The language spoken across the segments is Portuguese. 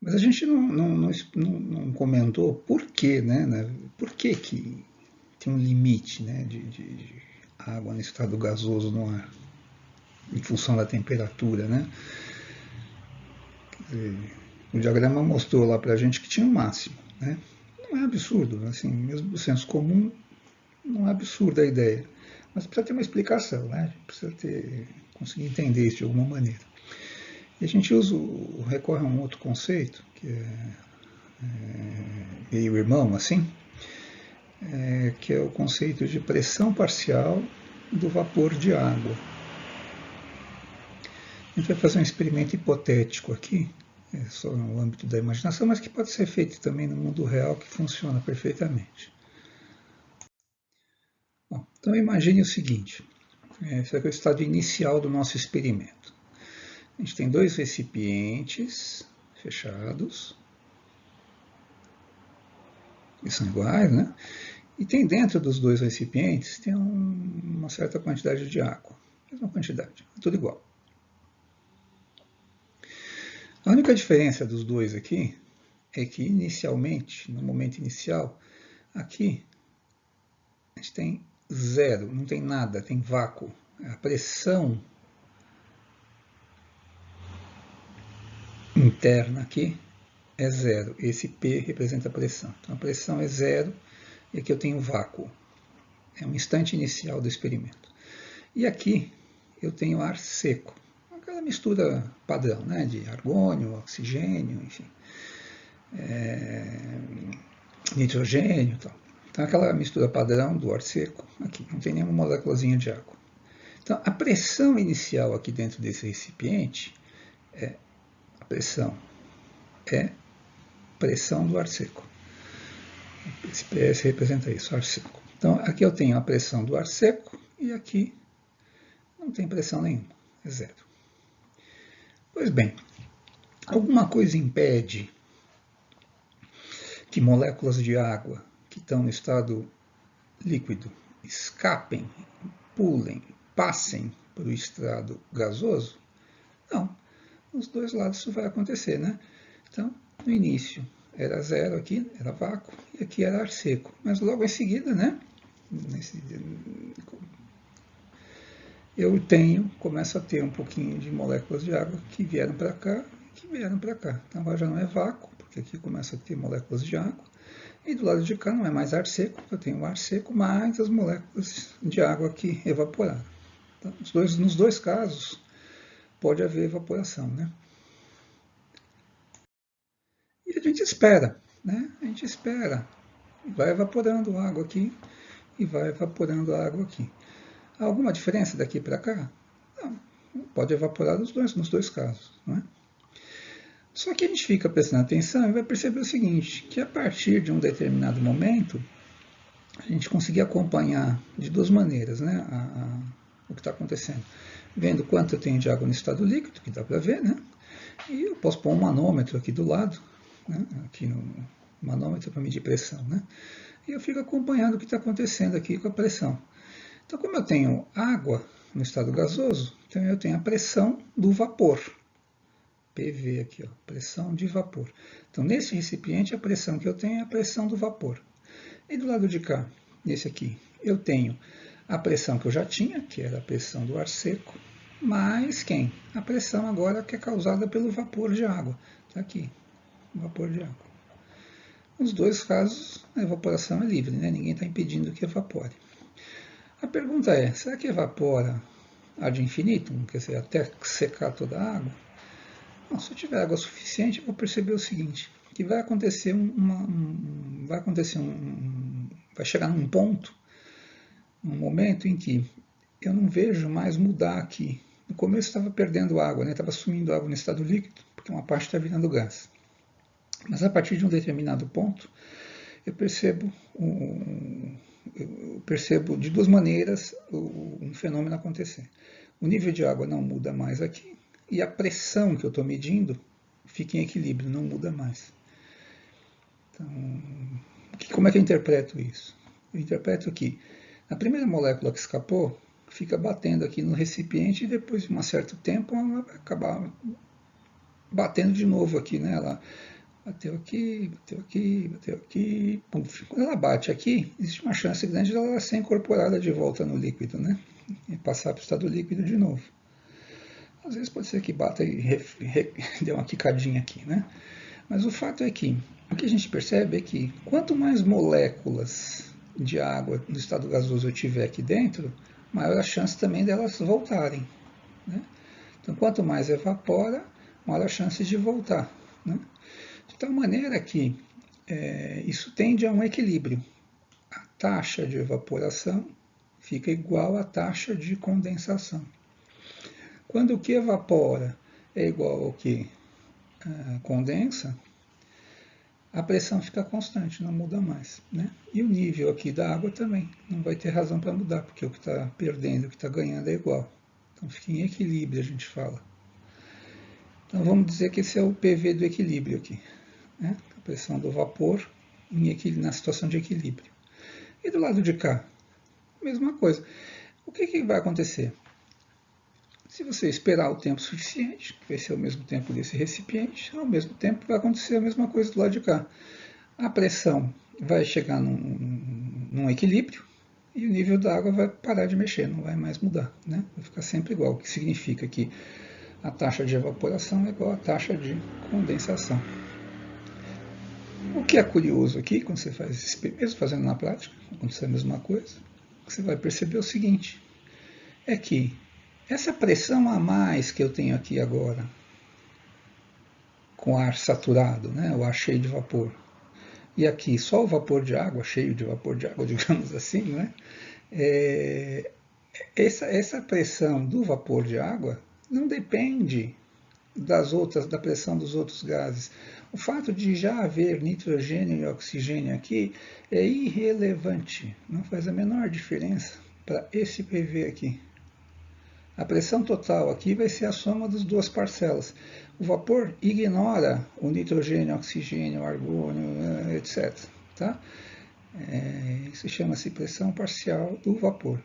Mas a gente não comentou por quê, né? Por que tem um limite, né, de água no estado gasoso no ar, em função da temperatura, né? O diagrama mostrou lá para a gente que tinha um máximo, né? Não é absurdo, assim, mesmo do senso comum, não é absurda a ideia. Mas precisa ter uma explicação, né? A gente precisa conseguir entender isso de alguma maneira. E a gente recorre a um outro conceito, que é meio irmão, assim, que é o conceito de pressão parcial do vapor de água. A gente vai fazer um experimento hipotético aqui, só no âmbito da imaginação, mas que pode ser feito também no mundo real, que funciona perfeitamente. Bom, então imagine o seguinte, esse é o estado inicial do nosso experimento. A gente tem dois recipientes fechados, que são iguais, né? E tem dentro dos dois recipientes tem uma certa quantidade de água, mesma quantidade, tudo igual. A única diferença dos dois aqui é que inicialmente, no momento inicial, aqui a gente tem zero, não tem nada, tem vácuo. A pressão interna aqui é zero. Esse P representa a pressão. Então a pressão é zero e aqui eu tenho vácuo. É um instante inicial do experimento. E aqui eu tenho ar seco. Aquela mistura padrão, né, de argônio, oxigênio, enfim, nitrogênio e tal. Então aquela mistura padrão do ar seco aqui, não tem nenhuma moléculazinha de água. Então a pressão inicial aqui dentro desse recipiente a pressão pressão do ar seco. Esse PS representa isso, ar seco. Então aqui eu tenho a pressão do ar seco e aqui não tem pressão nenhuma, é zero. Pois bem, alguma coisa impede que moléculas de água que estão no estado líquido escapem, pulem, passem para o estado gasoso? Não, nos dois lados isso vai acontecer, né? Então, no início era zero aqui, era vácuo, e aqui era ar seco. Mas logo em seguida, né? Eu começo a ter um pouquinho de moléculas de água que vieram para cá e que vieram para cá. Então agora já não é vácuo, porque aqui começa a ter moléculas de água. E do lado de cá não é mais ar seco, eu tenho ar seco mais as moléculas de água que evaporaram. Então, nos dois casos pode haver evaporação, né? E a gente espera, né? A gente espera. Vai evaporando a água aqui e vai evaporando a água aqui. Há alguma diferença daqui para cá? Não. Pode evaporar nos dois casos, não é? Só que a gente fica prestando atenção e vai perceber o seguinte, que a partir de um determinado momento, a gente conseguir acompanhar de duas maneiras, né, o que está acontecendo. Vendo quanto eu tenho de água no estado líquido, que dá para ver, né? E eu posso pôr um manômetro aqui do lado, né, aqui no manômetro para medir pressão, né? E eu fico acompanhando o que está acontecendo aqui com a pressão. Então, como eu tenho água no estado gasoso, então eu tenho a pressão do vapor. PV aqui, ó, pressão de vapor. Então, nesse recipiente, a pressão que eu tenho é a pressão do vapor. E do lado de cá, nesse aqui, eu tenho a pressão que eu já tinha, que era a pressão do ar seco, mais quem? A pressão agora que é causada pelo vapor de água. Está aqui, vapor de água. Nos dois casos, a evaporação é livre, né? Ninguém está impedindo que evapore. A pergunta é, será que evapora ad infinitum, quer dizer, até secar toda a água? Bom, se eu tiver água suficiente, eu vou perceber o seguinte, que vai chegar num ponto, num momento em que eu não vejo mais mudar aqui. No começo estava perdendo água, né? Estava sumindo água no estado líquido, porque uma parte está virando gás. Mas a partir de um determinado ponto, eu percebo de duas maneiras um fenômeno acontecer. O nível de água não muda mais aqui, e a pressão que eu estou medindo fica em equilíbrio, não muda mais. Então, como é que eu interpreto isso? Eu interpreto que a primeira molécula que escapou fica batendo aqui no recipiente e depois de um certo tempo ela vai acabar batendo de novo aqui, né? Ela bateu aqui, bateu aqui, bateu aqui, pum. Quando ela bate aqui, existe uma chance grande de ela ser incorporada de volta no líquido, né? E passar para o estado líquido de novo. Às vezes pode ser que bata e dê uma quicadinha aqui, né? Mas o fato é que o que a gente percebe é que quanto mais moléculas de água no estado gasoso eu tiver aqui dentro, maior a chance também delas voltarem, né? Então, quanto mais evapora, maior a chance de voltar, né? De tal maneira que isso tende a um equilíbrio. A taxa de evaporação fica igual à taxa de condensação. Quando o que evapora é igual ao que condensa, a pressão fica constante, não muda mais, né? E o nível aqui da água também não vai ter razão para mudar, porque o que está perdendo e o que está ganhando é igual. Então fica em equilíbrio, a gente fala. Então vamos dizer que esse é o PV do equilíbrio aqui, né? A pressão do vapor na situação de equilíbrio. E do lado de cá, mesma coisa. O que vai acontecer? Se você esperar o tempo suficiente, que vai ser o mesmo tempo desse recipiente, ao mesmo tempo vai acontecer a mesma coisa do lado de cá. A pressão vai chegar num equilíbrio e o nível da água vai parar de mexer, não vai mais mudar, né? Vai ficar sempre igual, o que significa que a taxa de evaporação é igual à taxa de condensação. O que é curioso aqui, quando você faz, mesmo fazendo na prática, acontecer a mesma coisa, você vai perceber o seguinte, é que essa pressão a mais que eu tenho aqui agora, com ar saturado, né, o ar cheio de vapor, e aqui só o vapor de água, cheio de vapor de água, digamos assim, né, essa pressão do vapor de água não depende da pressão dos outros gases. O fato de já haver nitrogênio e oxigênio aqui é irrelevante, não faz a menor diferença para esse PV aqui. A pressão total aqui vai ser a soma das duas parcelas. O vapor ignora o nitrogênio, oxigênio, argônio, etc. Tá? Isso chama-se pressão parcial do vapor.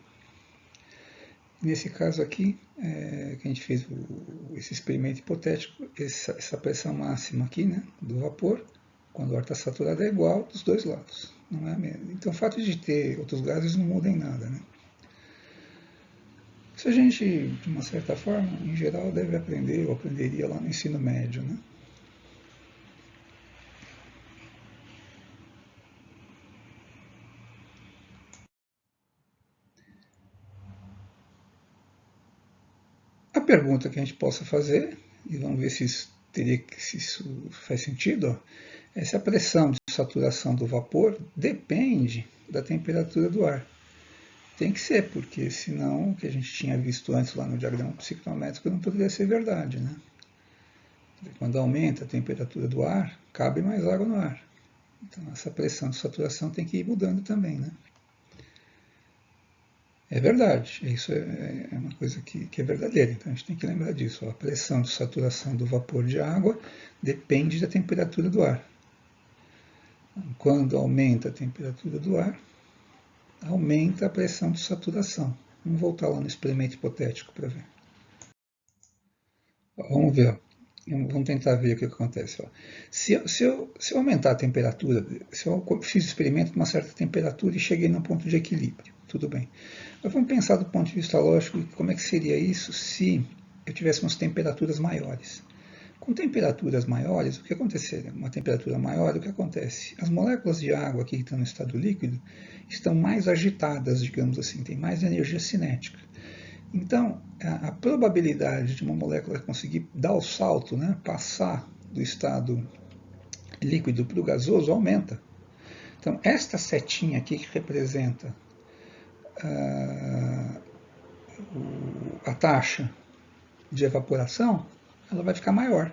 Nesse caso aqui, que a gente fez esse experimento hipotético, essa pressão máxima aqui, né, do vapor, quando o ar está saturado, é igual dos dois lados. Não é mesmo? Então, o fato de ter outros gases não muda em nada, né? Isso a gente, de uma certa forma, em geral, deve aprender, ou aprenderia lá no ensino médio, né? A pergunta que a gente possa fazer, e vamos ver se isso faz sentido, ó, é se a pressão de saturação do vapor depende da temperatura do ar. Tem que ser, porque senão o que a gente tinha visto antes lá no diagrama psicométrico não poderia ser verdade, né? Quando aumenta a temperatura do ar, cabe mais água no ar. Então essa pressão de saturação tem que ir mudando também, né? É verdade, isso é uma coisa que é verdadeira, então a gente tem que lembrar disso. Ó, a pressão de saturação do vapor de água depende da temperatura do ar. Quando aumenta a temperatura do ar, aumenta a pressão de saturação. Vamos voltar lá no experimento hipotético para ver. Vamos ver. Vamos tentar ver o que acontece. Se eu aumentar a temperatura, se eu fiz o experimento com uma certa temperatura e cheguei num ponto de equilíbrio, tudo bem. Mas vamos pensar do ponto de vista lógico, como é que seria isso se eu tivesse umas temperaturas maiores. Com temperaturas maiores, o que aconteceria? Uma temperatura maior, o que acontece? As moléculas de água aqui que estão no estado líquido estão mais agitadas, digamos assim, tem mais energia cinética. Então, a probabilidade de uma molécula conseguir dar o salto, né, passar do estado líquido para o gasoso, aumenta. Então, esta setinha aqui que representa a taxa de evaporação, ela vai ficar maior.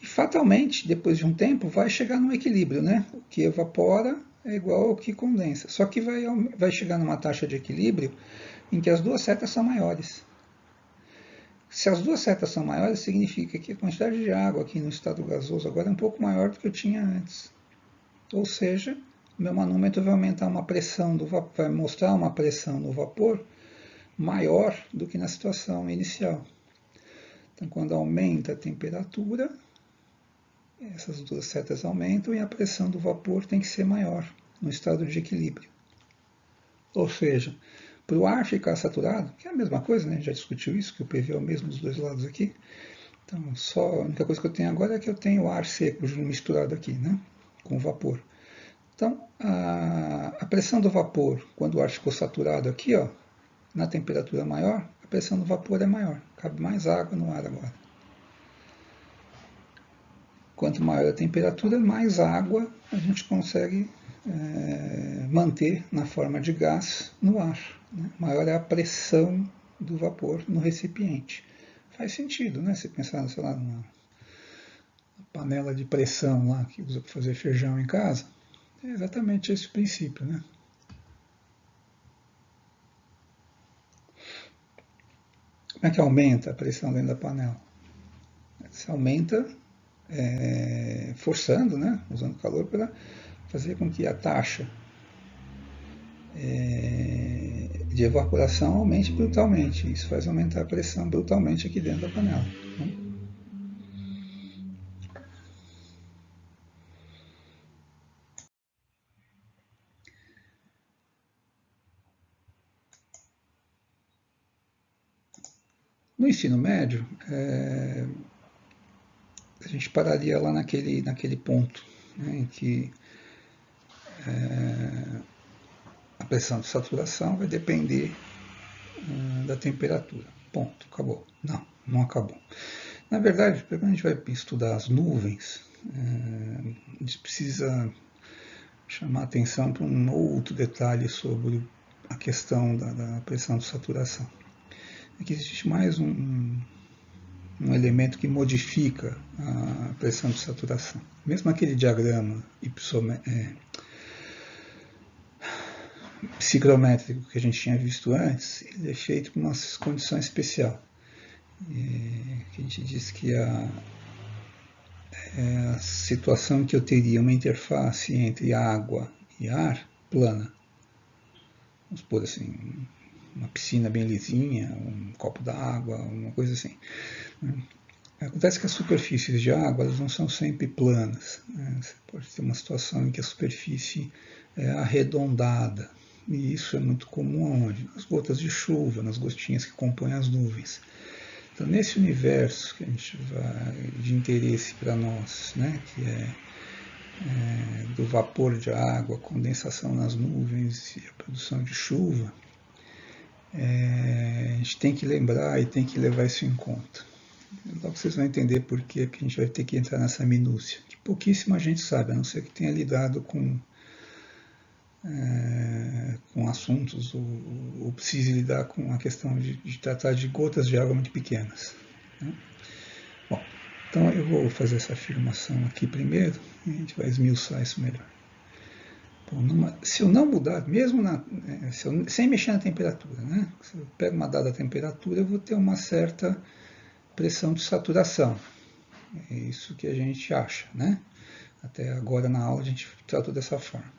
E fatalmente, depois de um tempo, vai chegar num equilíbrio, né? O que evapora é igual ao que condensa. Só que vai chegar numa taxa de equilíbrio em que as duas setas são maiores. Se as duas setas são maiores, significa que a quantidade de água aqui no estado gasoso agora é um pouco maior do que eu tinha antes. Ou seja, o meu manômetro vai aumentar uma pressão do vapor, vai mostrar uma pressão no vapor maior do que na situação inicial. Então, quando aumenta a temperatura, essas duas setas aumentam e a pressão do vapor tem que ser maior no estado de equilíbrio. Ou seja, para o ar ficar saturado, que é a mesma coisa, né? A gente já discutiu isso, que o PV é o mesmo dos dois lados aqui. Então, só a única coisa que eu tenho agora é que eu tenho ar seco misturado aqui, né? Com vapor. Então, a pressão do vapor, quando o ar ficou saturado aqui, ó, na temperatura maior, a pressão do vapor é maior. Cabe mais água no ar agora. Quanto maior a temperatura, mais água a gente consegue manter na forma de gás no ar. Né? Maior é a pressão do vapor no recipiente. Faz sentido, né? Se pensar, sei lá, numa panela de pressão lá que usa para fazer feijão em casa, é exatamente esse o princípio, né? Como é que aumenta a pressão dentro da panela? Se aumenta forçando, né? Usando calor para fazer com que a taxa de evaporação aumente brutalmente. Isso faz aumentar a pressão brutalmente aqui dentro da panela. Né? No ensino médio, a gente pararia lá naquele ponto, né, em que a pressão de saturação vai depender da temperatura. Ponto, acabou. Não, não acabou. Na verdade, quando a gente vai estudar as nuvens, a gente precisa chamar atenção para um outro detalhe sobre a questão da pressão de saturação. Aqui existe mais um elemento que modifica a pressão de saturação. Mesmo aquele diagrama psicométrico que a gente tinha visto antes, ele é feito com uma condição especial. Que a gente diz que a situação em que eu teria uma interface entre água e ar plana. Vamos supor assim, uma piscina bem lisinha, um copo d'água, uma coisa assim. Acontece que as superfícies de água elas não são sempre planas. Né? Você pode ter uma situação em que a superfície é arredondada. E isso é muito comum onde? Nas gotas de chuva, nas gotinhas que compõem as nuvens. Então, nesse universo que a gente vai de interesse para nós, né, que é do vapor de água, condensação nas nuvens e a produção de chuva, a gente tem que lembrar e tem que levar isso em conta. Logo vocês vão entender por que a gente vai ter que entrar nessa minúcia, que pouquíssima gente sabe, a não ser que tenha lidado com assuntos ou precise lidar com a questão de tratar de gotas de água muito pequenas. Né? Bom, então eu vou fazer essa afirmação aqui primeiro e a gente vai esmiuçar isso melhor. Bom, se eu não mudar, mesmo sem mexer na temperatura, né? Se eu pego uma dada temperatura, eu vou ter uma certa pressão de saturação. É isso que a gente acha, né? Até agora na aula a gente tratou dessa forma.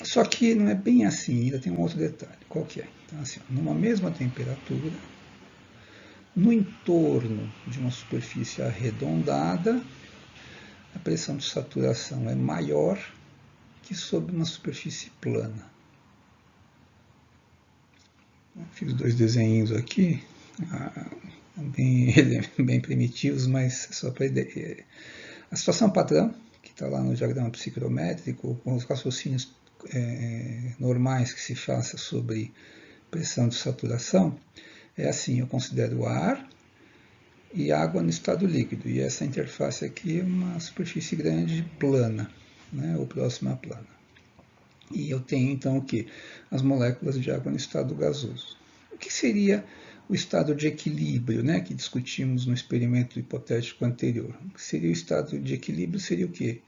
Só que não é bem assim, ainda tem um outro detalhe. Qual que é? Então, assim, numa mesma temperatura, no entorno de uma superfície arredondada, a pressão de saturação é maior que sobre uma superfície plana. Fiz dois desenhos aqui, bem primitivos, mas só para ideia. A situação padrão, que está lá no diagrama psicométrico, com os raciocínios normais que se faça sobre pressão de saturação, é assim, eu considero ar e água no estado líquido, e essa interface aqui é uma superfície grande plana, né, ou próxima à plana. E eu tenho então o que? As moléculas de água no estado gasoso. O que seria o estado de equilíbrio, né, que discutimos no experimento hipotético anterior? O que seria o estado de equilíbrio? Seria o quê?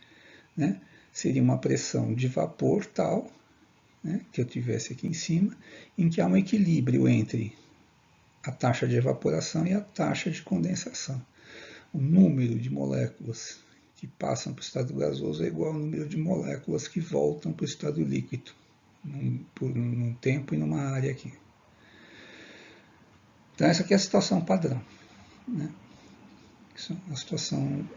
Né? Seria uma pressão de vapor tal, né, que eu tivesse aqui em cima, em que há um equilíbrio entre a taxa de evaporação e a taxa de condensação. O número de moléculas que passam para o estado gasoso é igual ao número de moléculas que voltam para o estado líquido, por um tempo e numa área aqui. Então, essa aqui é a situação padrão, né? Isso é uma situação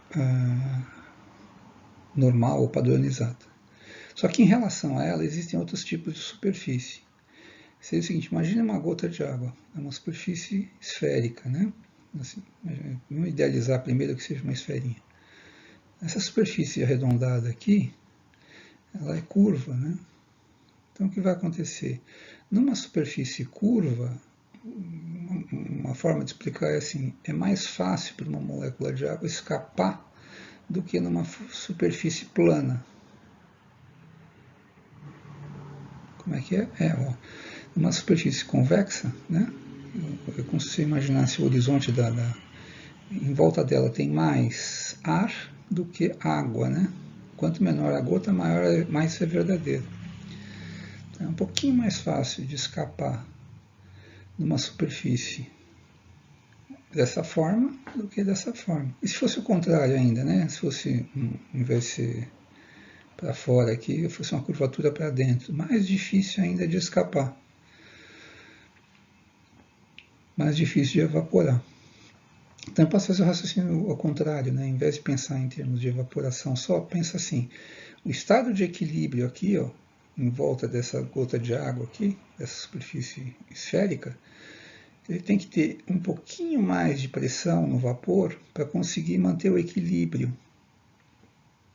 normal ou padronizada. Só que em relação a ela, existem outros tipos de superfície. Seria o seguinte, imagine uma gota de água, é uma superfície esférica, né? Assim, vamos idealizar primeiro que seja uma esferinha. Essa superfície arredondada aqui, ela é curva, né? Então, o que vai acontecer? Numa superfície curva, uma forma de explicar é assim, é mais fácil para uma molécula de água escapar do que numa superfície plana. Como é que é? Numa superfície convexa, né? É como se você imaginasse o horizonte em volta dela tem mais ar do que água, né? Quanto menor a gota, mais é verdadeiro. É um pouquinho mais fácil de escapar numa superfície dessa forma do que dessa forma. E se fosse o contrário ainda, né? Se fosse, em vez de ser para fora aqui, fosse uma curvatura para dentro, mais difícil ainda de escapar. Mais difícil de evaporar. Então, eu posso fazer o raciocínio ao contrário, né? Em vez de pensar em termos de evaporação só, pensa assim, o estado de equilíbrio aqui, ó, em volta dessa gota de água aqui, dessa superfície esférica, ele tem que ter um pouquinho mais de pressão no vapor para conseguir manter o equilíbrio.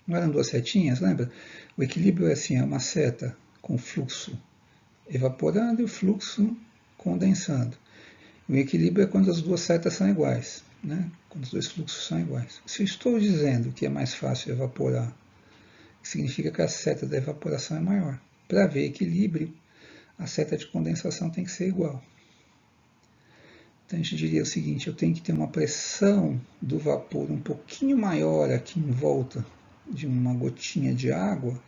Não eram duas setinhas, lembra? O equilíbrio é assim, é uma seta com fluxo evaporando e o fluxo condensando. O equilíbrio é quando as duas setas são iguais, né? Quando os dois fluxos são iguais. Se eu estou dizendo que é mais fácil evaporar, significa que a seta da evaporação é maior. Para haver equilíbrio, a seta de condensação tem que ser igual. Então a gente diria o seguinte, eu tenho que ter uma pressão do vapor um pouquinho maior aqui em volta de uma gotinha de água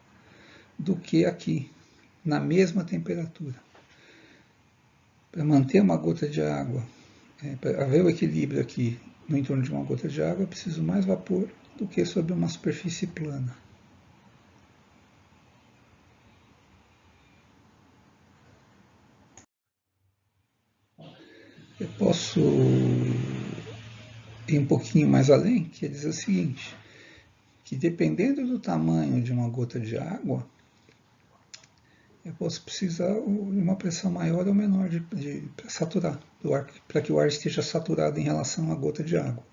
do que aqui, na mesma temperatura. Para manter uma gota de água, para haver o equilíbrio aqui no entorno de uma gota de água, eu preciso mais vapor do que sobre uma superfície plana. Eu posso ir um pouquinho mais além, que é dizer o seguinte, que dependendo do tamanho de uma gota de água, eu posso precisar de uma pressão maior ou menor para saturar do ar, para que o ar esteja saturado em relação à gota de água.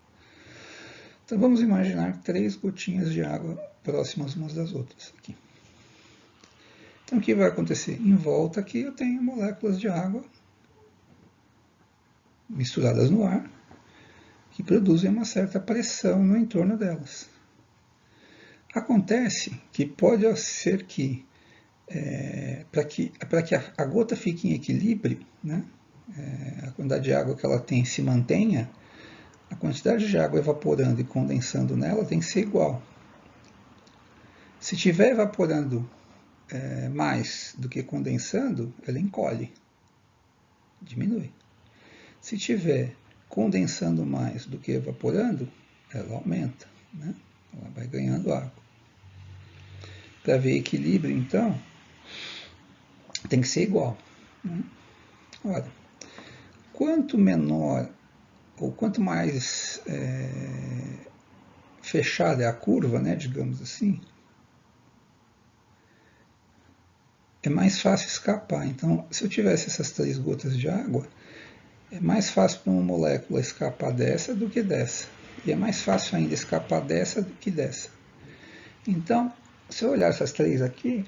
Então vamos imaginar 3 gotinhas de água próximas umas das outras aqui. Então o que vai acontecer? Em volta aqui eu tenho moléculas de água misturadas no ar, que produzem uma certa pressão no entorno delas. Acontece que pode ser que, para que a gota fique em equilíbrio, né, a quantidade de água que ela tem se mantenha, a quantidade de água evaporando e condensando nela tem que ser igual. Se estiver evaporando mais do que condensando, ela encolhe, diminui. Se estiver condensando mais do que evaporando, ela aumenta, né? Ela vai ganhando água. Para haver equilíbrio, então, tem que ser igual, né? Ora, quanto menor ou quanto mais fechada é a curva, né, digamos assim, é mais fácil escapar. Então, se eu tivesse essas 3 gotas de água, é mais fácil para uma molécula escapar dessa do que dessa. E é mais fácil ainda escapar dessa do que dessa. Então, se eu olhar essas 3 aqui,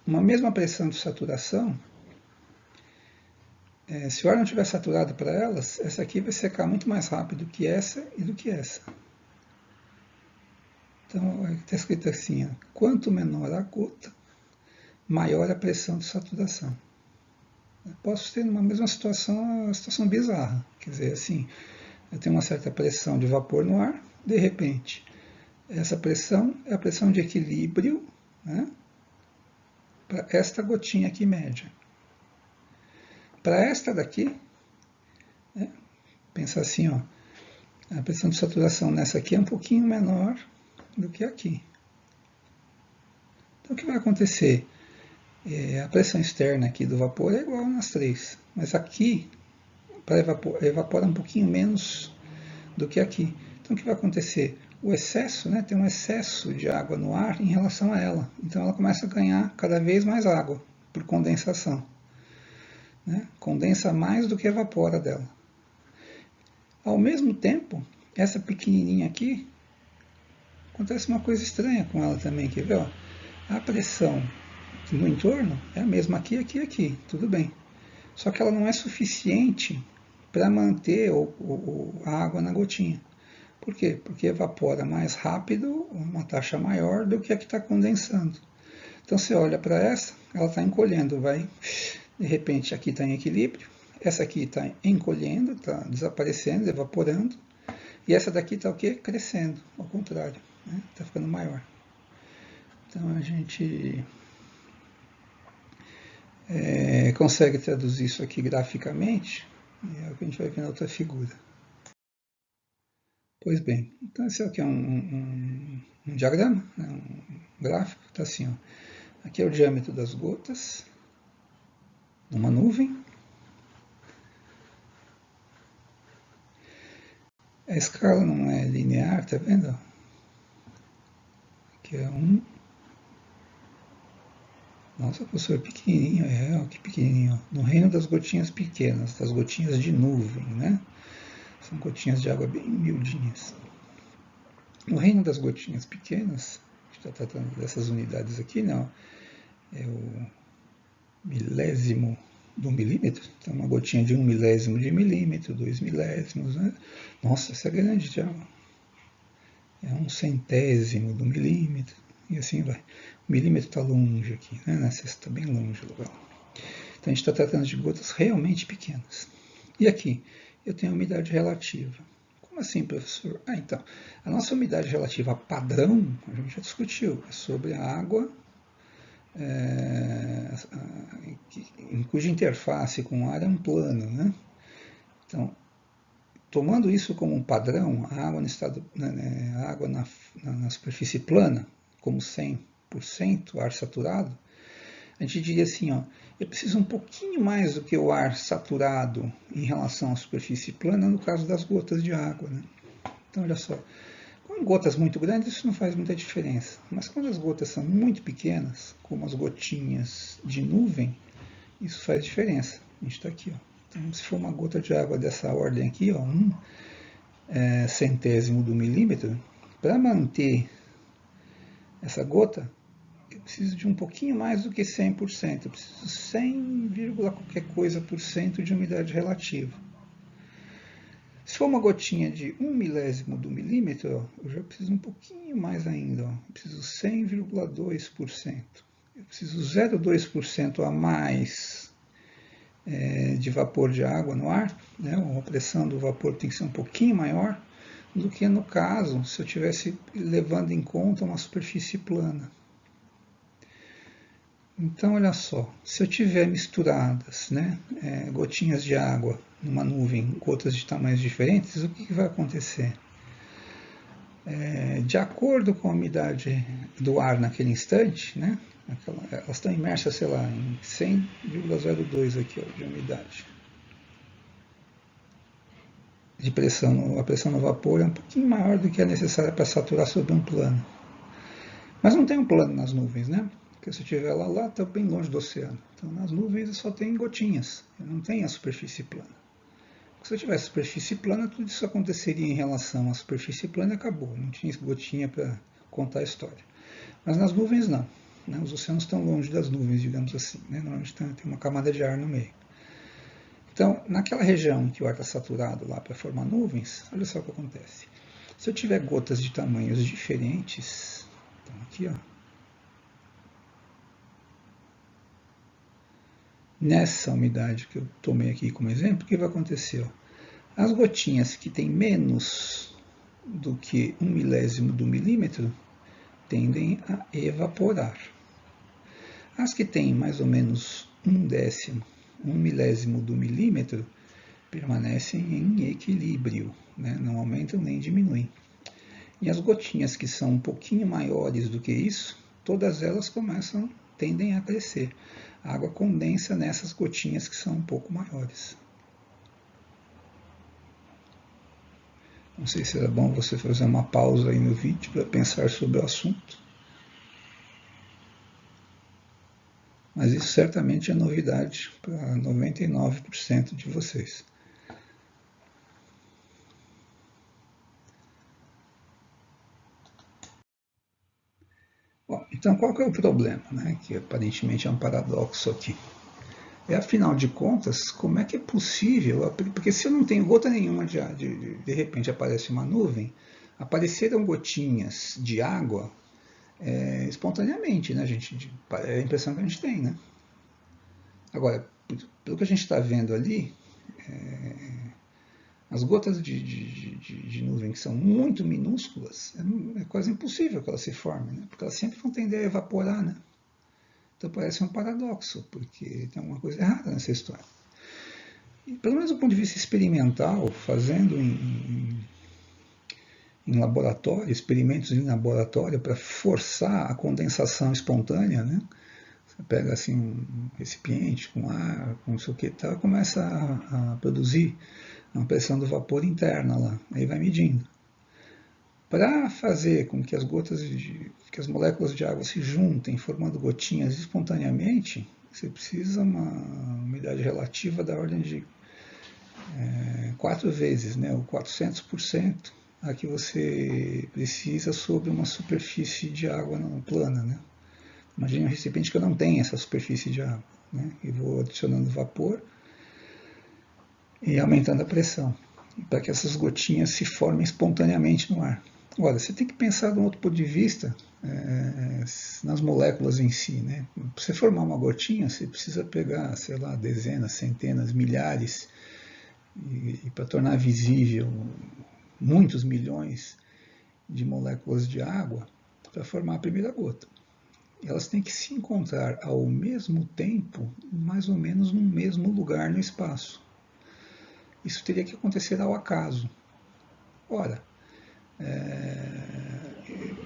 uma mesma pressão de saturação, se o ar não estiver saturado para elas, essa aqui vai secar muito mais rápido que essa e do que essa. Então, está escrito assim, ó, quanto menor a gota, maior a pressão de saturação. Eu posso ter numa mesma situação, uma situação bizarra. Quer dizer, assim, eu tenho uma certa pressão de vapor no ar, de repente, essa pressão é a pressão de equilíbrio, né, para esta gotinha aqui média. Para esta daqui, né, pensa assim, ó, a pressão de saturação nessa aqui é um pouquinho menor do que aqui. Então, o que vai acontecer? A pressão externa aqui do vapor é igual nas três, mas aqui para evapora um pouquinho menos do que aqui. Então o que vai acontecer? O excesso, né, tem um excesso de água no ar em relação a ela. Então ela começa a ganhar cada vez mais água por condensação. Né? Condensa mais do que evapora dela. Ao mesmo tempo, essa pequenininha aqui, acontece uma coisa estranha com ela também, quer ver? Ó? A pressão no entorno é a mesma aqui, aqui, aqui, tudo bem. Só que ela não é suficiente para manter a água na gotinha. Por quê? Porque evapora mais rápido, uma taxa maior do que a que está condensando. Então você olha para essa, ela está encolhendo, vai, de repente aqui está em equilíbrio, essa aqui está encolhendo, está desaparecendo, evaporando, e essa daqui está o quê? Crescendo, ao contrário, né? Está ficando maior. Então a gente consegue traduzir isso aqui graficamente, é o que a gente vai ver na outra figura. Pois bem, então esse aqui é um diagrama, né, um gráfico, está assim, ó. Aqui é o diâmetro das gotas numa nuvem. A escala não é linear, tá vendo? Aqui é um. Nossa, professor, pequenininho, ó, que pequenininho. No reino das gotinhas pequenas, das gotinhas de nuvem, né? São gotinhas de água bem miudinhas. No reino das gotinhas pequenas, a gente está tratando dessas unidades aqui, não? É o milésimo do milímetro. Então, uma gotinha de 1 milésimo de milímetro, 2 milésimos, né? Nossa, essa é grande já. É 1 centésimo do milímetro, e assim vai. O milímetro está longe aqui, né? Nessa está bem longe o lugar. Então, a gente está tratando de gotas realmente pequenas. E aqui, eu tenho a umidade relativa. Como assim, professor? Então, a nossa umidade relativa padrão, a gente já discutiu, é sobre a água em cuja interface com o ar é um plano, né? Então, tomando isso como um padrão, a água, a água na superfície plana, como 100% ar saturado, a gente diria assim, ó, eu preciso um pouquinho mais do que o ar saturado em relação à superfície plana no caso das gotas de água, né? Então, olha só, com gotas muito grandes isso não faz muita diferença, mas quando as gotas são muito pequenas, como as gotinhas de nuvem, isso faz diferença. A gente está aqui, ó. Então, se for uma gota de água dessa ordem aqui, ó, 1 centésimo do milímetro, para manter essa gota, eu preciso de um pouquinho mais do que 100%. Eu preciso 100, qualquer coisa por cento de umidade relativa. Se for uma gotinha de 1 milésimo do milímetro, ó, eu já preciso um pouquinho mais ainda. Ó. Eu preciso 100,2%. Eu preciso 0,2% a mais de vapor de água no ar. Né? A pressão do vapor tem que ser um pouquinho maior do que no caso se eu estivesse levando em conta uma superfície plana. Então, olha só, se eu tiver misturadas, né, gotinhas de água numa nuvem, gotas de tamanhos diferentes, o que vai acontecer? De acordo com a umidade do ar naquele instante, né, elas estão imersas, sei lá, em 100,02 aqui, ó, de umidade. De pressão, a pressão no vapor é um pouquinho maior do que é necessária para saturar sobre um plano. Mas não tem um plano nas nuvens, né? Porque se eu estiver lá está bem longe do oceano. Então, nas nuvens só tem gotinhas, não tem a superfície plana. Se eu tivesse superfície plana, tudo isso aconteceria em relação à superfície plana e acabou. Não tinha gotinha para contar a história. Mas nas nuvens, não. Né? Os oceanos estão longe das nuvens, digamos assim. Né? Normalmente tem uma camada de ar no meio. Então, naquela região em que o ar está saturado lá para formar nuvens, olha só o que acontece. Se eu tiver gotas de tamanhos diferentes, então aqui, ó, nessa umidade que eu tomei aqui como exemplo, o que vai acontecer? As gotinhas que têm menos do que 1 milésimo do milímetro tendem a evaporar. As que têm mais ou menos 1 milésimo do milímetro permanecem em equilíbrio, né? Não aumentam nem diminuem. E as gotinhas que são um pouquinho maiores do que isso, todas elas começam tendem a crescer. A água condensa nessas gotinhas que são um pouco maiores. Não sei se era bom você fazer uma pausa aí no vídeo para pensar sobre o assunto. Mas isso certamente é novidade para 99% de vocês. Bom, então qual que é o problema, né? Que aparentemente é um paradoxo aqui. Afinal de contas, como é que é possível? Porque se eu não tenho gota nenhuma de repente aparece uma nuvem, apareceram gotinhas de água espontaneamente, né, gente? É a impressão que a gente tem, né? Agora, pelo que a gente está vendo ali, as gotas de nuvem que são muito minúsculas, é quase impossível que elas se formem, né? Porque elas sempre vão tender a evaporar, né? Então parece um paradoxo, porque tem alguma coisa errada nessa história. E, pelo menos do ponto de vista experimental, fazendo em laboratório, experimentos em laboratório para forçar a condensação espontânea, né? Você pega assim um recipiente com ar, com não sei o que tal, e começa a produzir uma pressão do vapor interna lá, aí vai medindo. Para fazer com que que as moléculas de água se juntem, formando gotinhas espontaneamente, você precisa uma umidade relativa da ordem de 4 vezes, né, ou 400% a que você precisa sobre uma superfície de água não plana, né? Imagine um recipiente que eu não tenho essa superfície de água, né? E vou adicionando vapor e aumentando a pressão, para que essas gotinhas se formem espontaneamente no ar. Agora, você tem que pensar de um outro ponto de vista nas moléculas em si, né? Para você formar uma gotinha, você precisa pegar, sei lá, dezenas, centenas, milhares, e para tornar visível muitos milhões de moléculas de água para formar a primeira gota. Elas têm que se encontrar ao mesmo tempo, mais ou menos no mesmo lugar no espaço. Isso teria que acontecer ao acaso. Ora,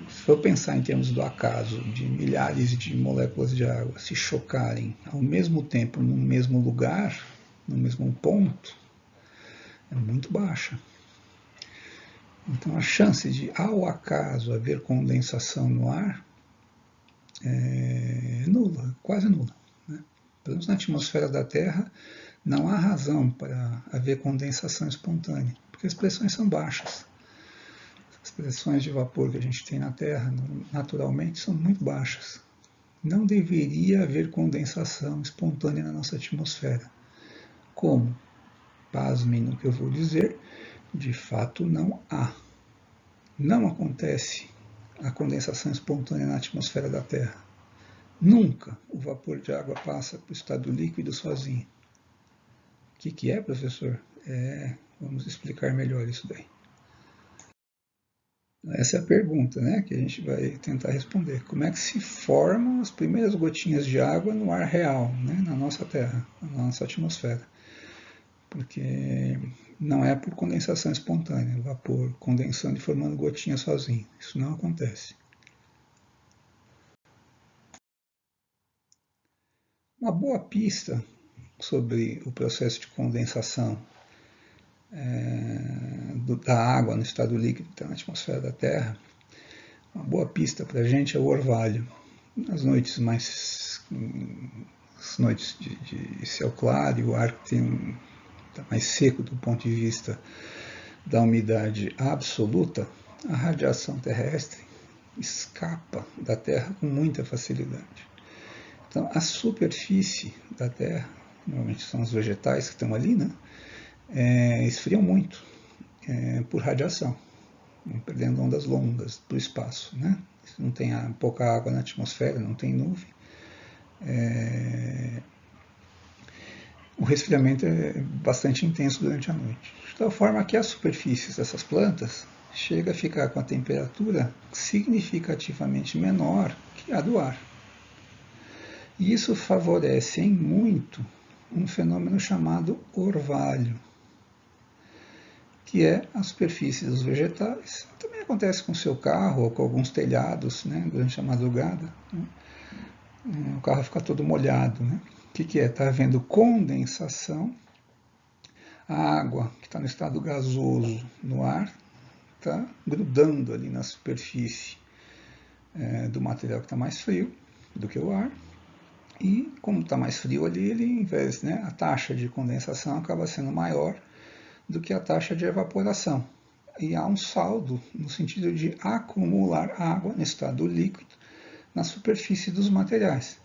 se eu pensar em termos do acaso, de milhares de moléculas de água se chocarem ao mesmo tempo no mesmo lugar, no mesmo ponto, é muito baixa. Então a chance de, ao acaso, haver condensação no ar é nula, quase nula. Né? Pelo menos na atmosfera da Terra, não há razão para haver condensação espontânea, porque as pressões são baixas. As pressões de vapor que a gente tem na Terra, naturalmente, são muito baixas. Não deveria haver condensação espontânea na nossa atmosfera. Como? Pasmem no que eu vou dizer, de fato não há. Não acontece a condensação espontânea na atmosfera da Terra. Nunca o vapor de água passa para o estado líquido sozinho. O que é, professor? Vamos explicar melhor isso daí. Essa é a pergunta, né, que a gente vai tentar responder. Como é que se formam as primeiras gotinhas de água no ar real, né, na nossa Terra, na nossa atmosfera? Porque não é por condensação espontânea, vapor condensando e formando gotinhas sozinho. Isso não acontece. Uma boa pista sobre o processo de condensação da água no estado líquido que está na atmosfera da Terra, uma boa pista para a gente é o orvalho. Nas noites de céu claro, o ar está mais seco do ponto de vista da umidade absoluta, a radiação terrestre escapa da Terra com muita facilidade. Então, a superfície da Terra, normalmente são os vegetais que estão ali, né, esfriam muito por radiação, perdendo ondas longas para o espaço. Né? Não tem pouca água na atmosfera, não tem nuvem. O resfriamento é bastante intenso durante a noite. De tal forma que as superfícies dessas plantas chega a ficar com a temperatura significativamente menor que a do ar. E isso favorece em muito um fenômeno chamado orvalho, que é a superfície dos vegetais. Também acontece com o seu carro ou com alguns telhados, né, durante a madrugada. Né? o carro fica todo molhado, né? O que é? Está havendo condensação, a água que está no estado gasoso no ar está grudando ali na superfície do material que está mais frio do que o ar, e como está mais frio ali, ele, em vez, né, a taxa de condensação acaba sendo maior do que a taxa de evaporação. E há um saldo no sentido de acumular água no estado líquido na superfície dos materiais.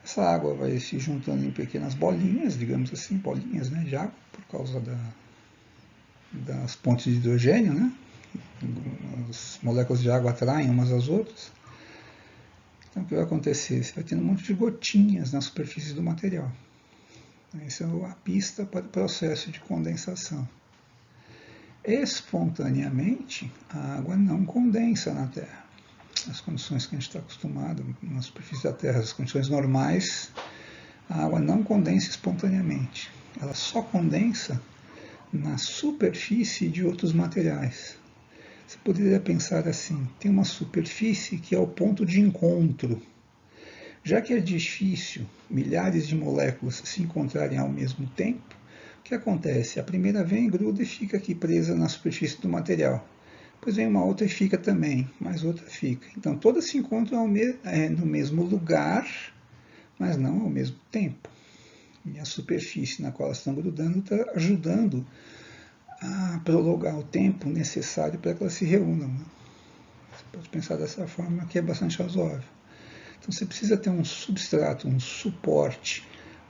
Essa água vai se juntando em pequenas bolinhas, digamos assim, bolinhas, né, de água, por causa das pontes de hidrogênio, né? As moléculas de água atraem umas às outras. Então, o que vai acontecer? Você vai tendo um monte de gotinhas na superfície do material. Essa é a pista para o processo de condensação. Espontaneamente, a água não condensa na Terra. As condições que a gente está acostumado na superfície da Terra, as condições normais, a água não condensa espontaneamente. Ela só condensa na superfície de outros materiais. Você poderia pensar assim, tem uma superfície que é o ponto de encontro. Já que é difícil milhares de moléculas se encontrarem ao mesmo tempo, o que acontece? A primeira vem, gruda e fica aqui presa na superfície do material. Depois vem uma outra e fica também, mais outra fica. Então todas se encontram no mesmo lugar, mas não ao mesmo tempo. E a superfície na qual elas estão grudando está ajudando a prolongar o tempo necessário para que elas se reúnam. Né? Você pode pensar dessa forma, que é bastante razoável. Então você precisa ter um substrato, um suporte,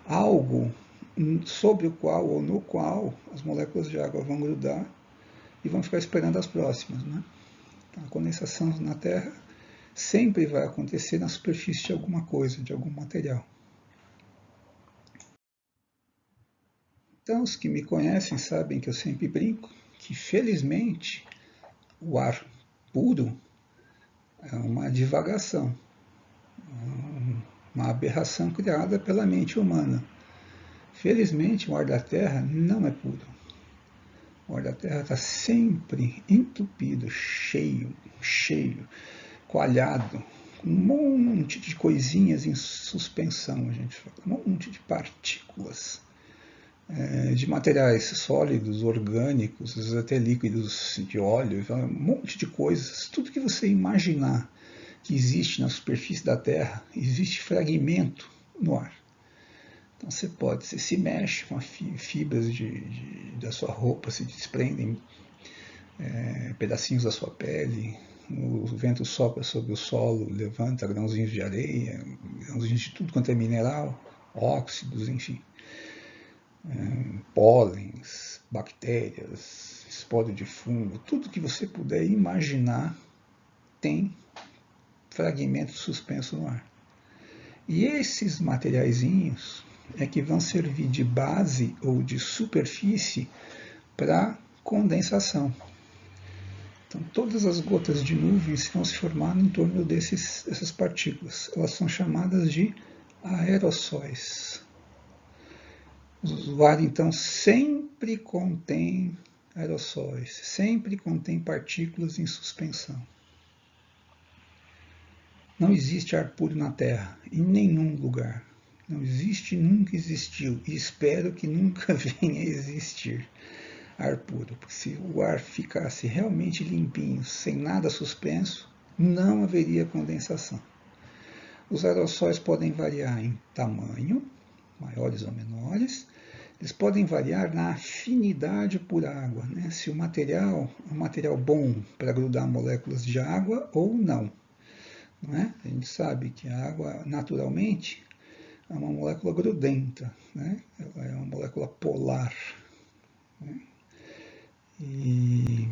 algo sobre o qual ou no qual as moléculas de água vão grudar e vão ficar esperando as próximas. Né? Então, a condensação na Terra sempre vai acontecer na superfície de alguma coisa, de algum material. Então, os que me conhecem sabem que eu sempre brinco que, felizmente, o ar puro é uma divagação, uma aberração criada pela mente humana. Felizmente, o ar da Terra não é puro. O ar da Terra está sempre entupido, cheio, coalhado, com um monte de coisinhas em suspensão, a gente fala, um monte de partículas de materiais sólidos, orgânicos, até líquidos de óleo, um monte de coisas, tudo que você imaginar que existe na superfície da Terra, existe fragmento no ar. Então você se mexe, fibras da sua roupa se desprendem, pedacinhos da sua pele, o vento sopra sobre o solo, levanta grãozinhos de areia, grãozinhos de tudo quanto é mineral, óxidos, enfim. Pólens, bactérias, esporo de fungo, tudo que você puder imaginar tem fragmento suspenso no ar. E esses materiaizinhos é que vão servir de base ou de superfície para condensação. Então, todas as gotas de nuvens vão se formar em torno dessas partículas. Elas são chamadas de aerossóis. O ar, então, sempre contém aerossóis, sempre contém partículas em suspensão. Não existe ar puro na Terra, em nenhum lugar. Não existe, nunca existiu, e espero que nunca venha a existir ar puro. Porque se o ar ficasse realmente limpinho, sem nada suspenso, não haveria condensação. Os aerossóis podem variar em tamanho, maiores ou menores. Eles podem variar na afinidade por água, né? Se o material é um material bom para grudar moléculas de água ou não. Não é? A gente sabe que a água, naturalmente, é uma molécula grudenta, né? Ela é uma molécula polar. Né? E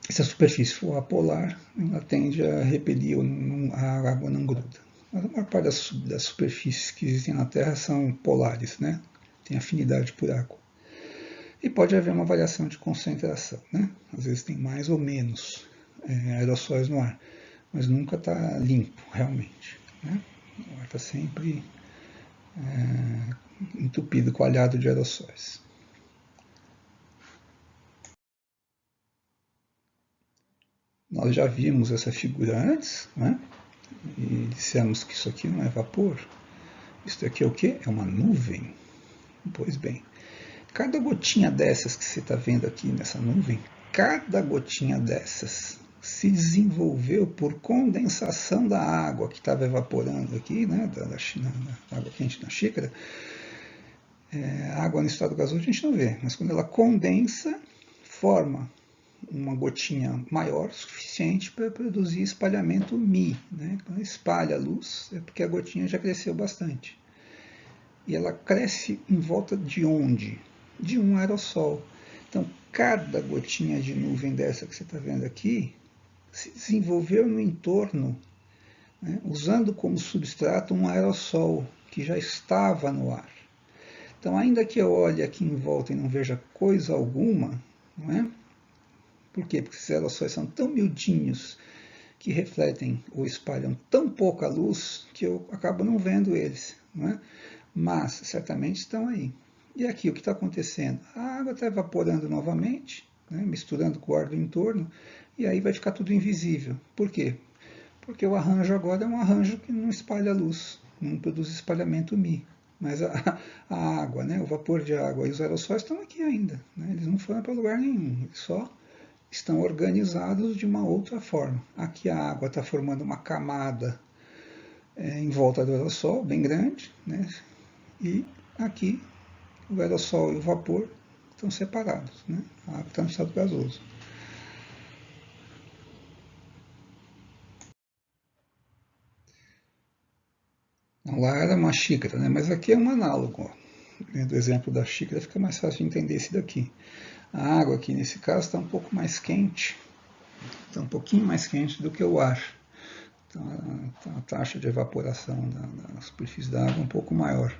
se a superfície for apolar, ela tende a repelir, a água não gruda. Mas a maior parte das superfícies que existem na Terra são polares, né? Tem afinidade por água. E pode haver uma variação de concentração, né? Às vezes tem mais ou menos aerossóis no ar, mas nunca está limpo, realmente. Né? O ar está sempre entupido, coalhado de aerossóis. Nós já vimos essa figura antes, né? e dissemos que isso aqui não é vapor. Isso aqui é o quê? É uma nuvem. Pois bem, cada gotinha dessas que você está vendo aqui nessa nuvem, cada gotinha dessas se desenvolveu por condensação da água que estava evaporando aqui, né, da água quente na xícara. A água no estado gasoso a gente não vê, mas quando ela condensa, forma uma gotinha maior, suficiente para produzir espalhamento Mi. Né? Quando espalha a luz, é porque a gotinha já cresceu bastante. E ela cresce em volta de onde? De um aerossol. Então, cada gotinha de nuvem dessa que você está vendo aqui se desenvolveu no entorno, né, usando como substrato um aerossol que já estava no ar. Então, ainda que eu olhe aqui em volta e não veja coisa alguma, não é? Por quê? Porque esses aerossóis são tão miudinhos que refletem ou espalham tão pouca luz que eu acabo não vendo eles, não é? Mas certamente estão aí. E aqui o que está acontecendo? A água está evaporando novamente, né, misturando com o ar do entorno, e aí vai ficar tudo invisível. Por quê? Porque o arranjo agora é um arranjo que não espalha luz, não produz espalhamento Mi. Mas a água, né, o vapor de água e os aerossóis estão aqui ainda. Né, eles não foram para lugar nenhum, eles só estão organizados de uma outra forma. Aqui a água está formando uma camada em volta do aerossol, bem grande, né, e aqui o aerossol e o vapor estão separados. Né, a água está no estado gasoso. Lá era uma xícara, né, mas aqui é um análogo. Ó. Do exemplo da xícara fica mais fácil de entender esse daqui. A água aqui, nesse caso, está um pouco mais quente, está um pouquinho mais quente do que o ar. Então, a taxa de evaporação da superfície da água é um pouco maior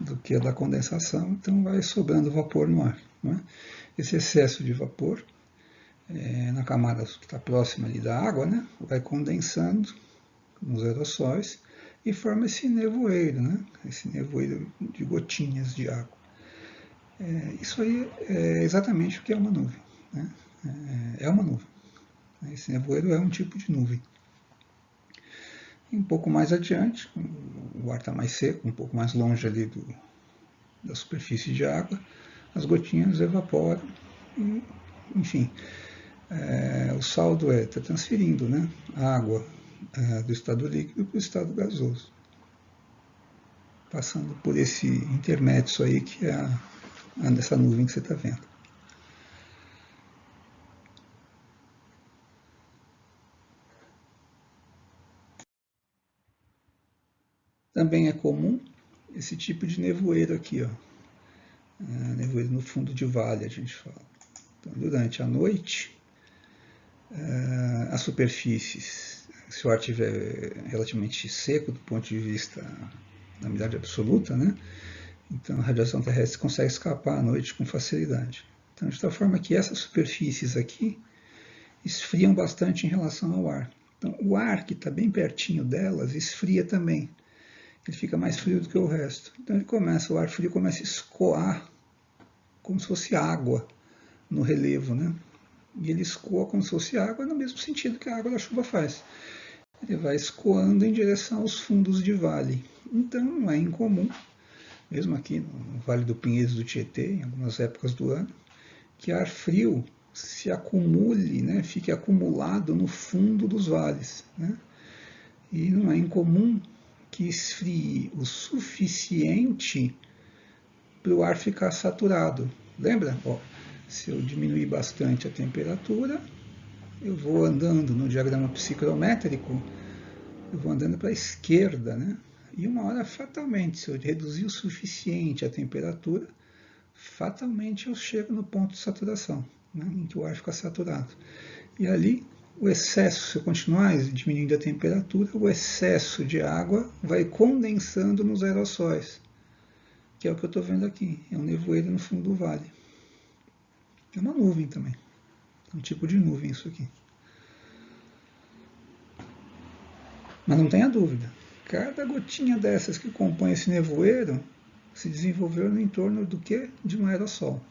do que a da condensação, então vai sobrando vapor no ar. Não é? Esse excesso de vapor, na camada que está próxima ali da água, né, vai condensando nos aerossóis e forma esse nevoeiro, né, esse nevoeiro de gotinhas de água. Isso aí é exatamente o que é uma nuvem. Né? É uma nuvem. Esse nevoeiro é um tipo de nuvem. E um pouco mais adiante, o ar está mais seco, um pouco mais longe ali da superfície de água, as gotinhas evaporam e, enfim, o saldo está transferindo, né, a água do estado líquido para o estado gasoso, passando por esse intermédio aí que é essa nuvem que você está vendo. Também é comum esse tipo de nevoeiro aqui, ó. Nevoeiro no fundo de vale, a gente fala. Então, durante a noite, as superfícies, se o ar estiver relativamente seco do ponto de vista da umidade absoluta, né? Então a radiação terrestre consegue escapar à noite com facilidade. Então, de tal forma que essas superfícies aqui esfriam bastante em relação ao ar. Então, o ar que está bem pertinho delas esfria também. Ele fica mais frio do que o resto. Então o ar frio começa a escoar como se fosse água no relevo, né? E ele escoa como se fosse água no mesmo sentido que a água da chuva faz. Ele vai escoando em direção aos fundos de vale. Então não é incomum, mesmo aqui no Vale do Pinheiros do Tietê, em algumas épocas do ano, que ar frio se acumule, né, fique acumulado no fundo dos vales. Né? E não é incomum que esfrie o suficiente para o ar ficar saturado. Lembra? Ó, se eu diminuir bastante a temperatura, eu vou andando no diagrama psicrométrico, eu vou andando para a esquerda, né? E uma hora, fatalmente, se eu reduzir o suficiente a temperatura, fatalmente eu chego no ponto de saturação, né? Em que o ar fica saturado. E ali, o excesso, se eu continuar diminuindo a temperatura, o excesso de água vai condensando nos aerossóis, que é o que eu estou vendo aqui. É um nevoeiro no fundo do vale. É uma nuvem também. É um tipo de nuvem isso aqui. Mas não tenha dúvida, cada gotinha dessas que compõe esse nevoeiro se desenvolveu no entorno do quê? De um aerossol.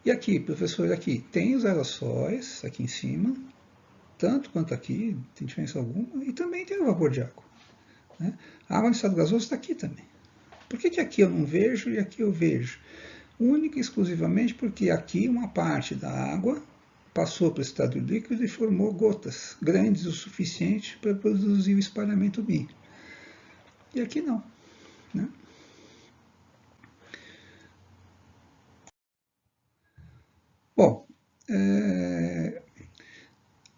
E aqui, professor, aqui tem os aerossóis, aqui em cima, tanto quanto aqui, não tem diferença alguma, e também tem o vapor de água. Né? A água no estado gasoso está aqui também. Por que aqui eu não vejo e aqui eu vejo? Única e exclusivamente porque aqui uma parte da água passou para o estado líquido e formou gotas grandes o suficiente para produzir o espalhamento BI. E aqui não. Né? Bom,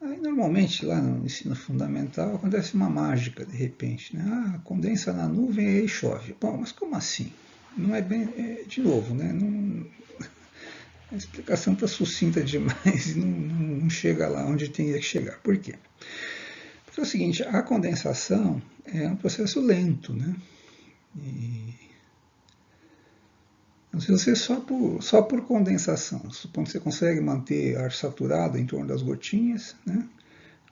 aí normalmente lá no ensino fundamental acontece uma mágica de repente. Né? Ah, condensa na nuvem e aí chove. Bom, mas como assim? Não é bem. De novo, né? Não, a explicação está sucinta demais e não chega lá onde tem que chegar. Por quê? Porque é o seguinte, a condensação é um processo lento, né? E se você só por condensação, supondo que você consegue manter ar saturado em torno das gotinhas, né?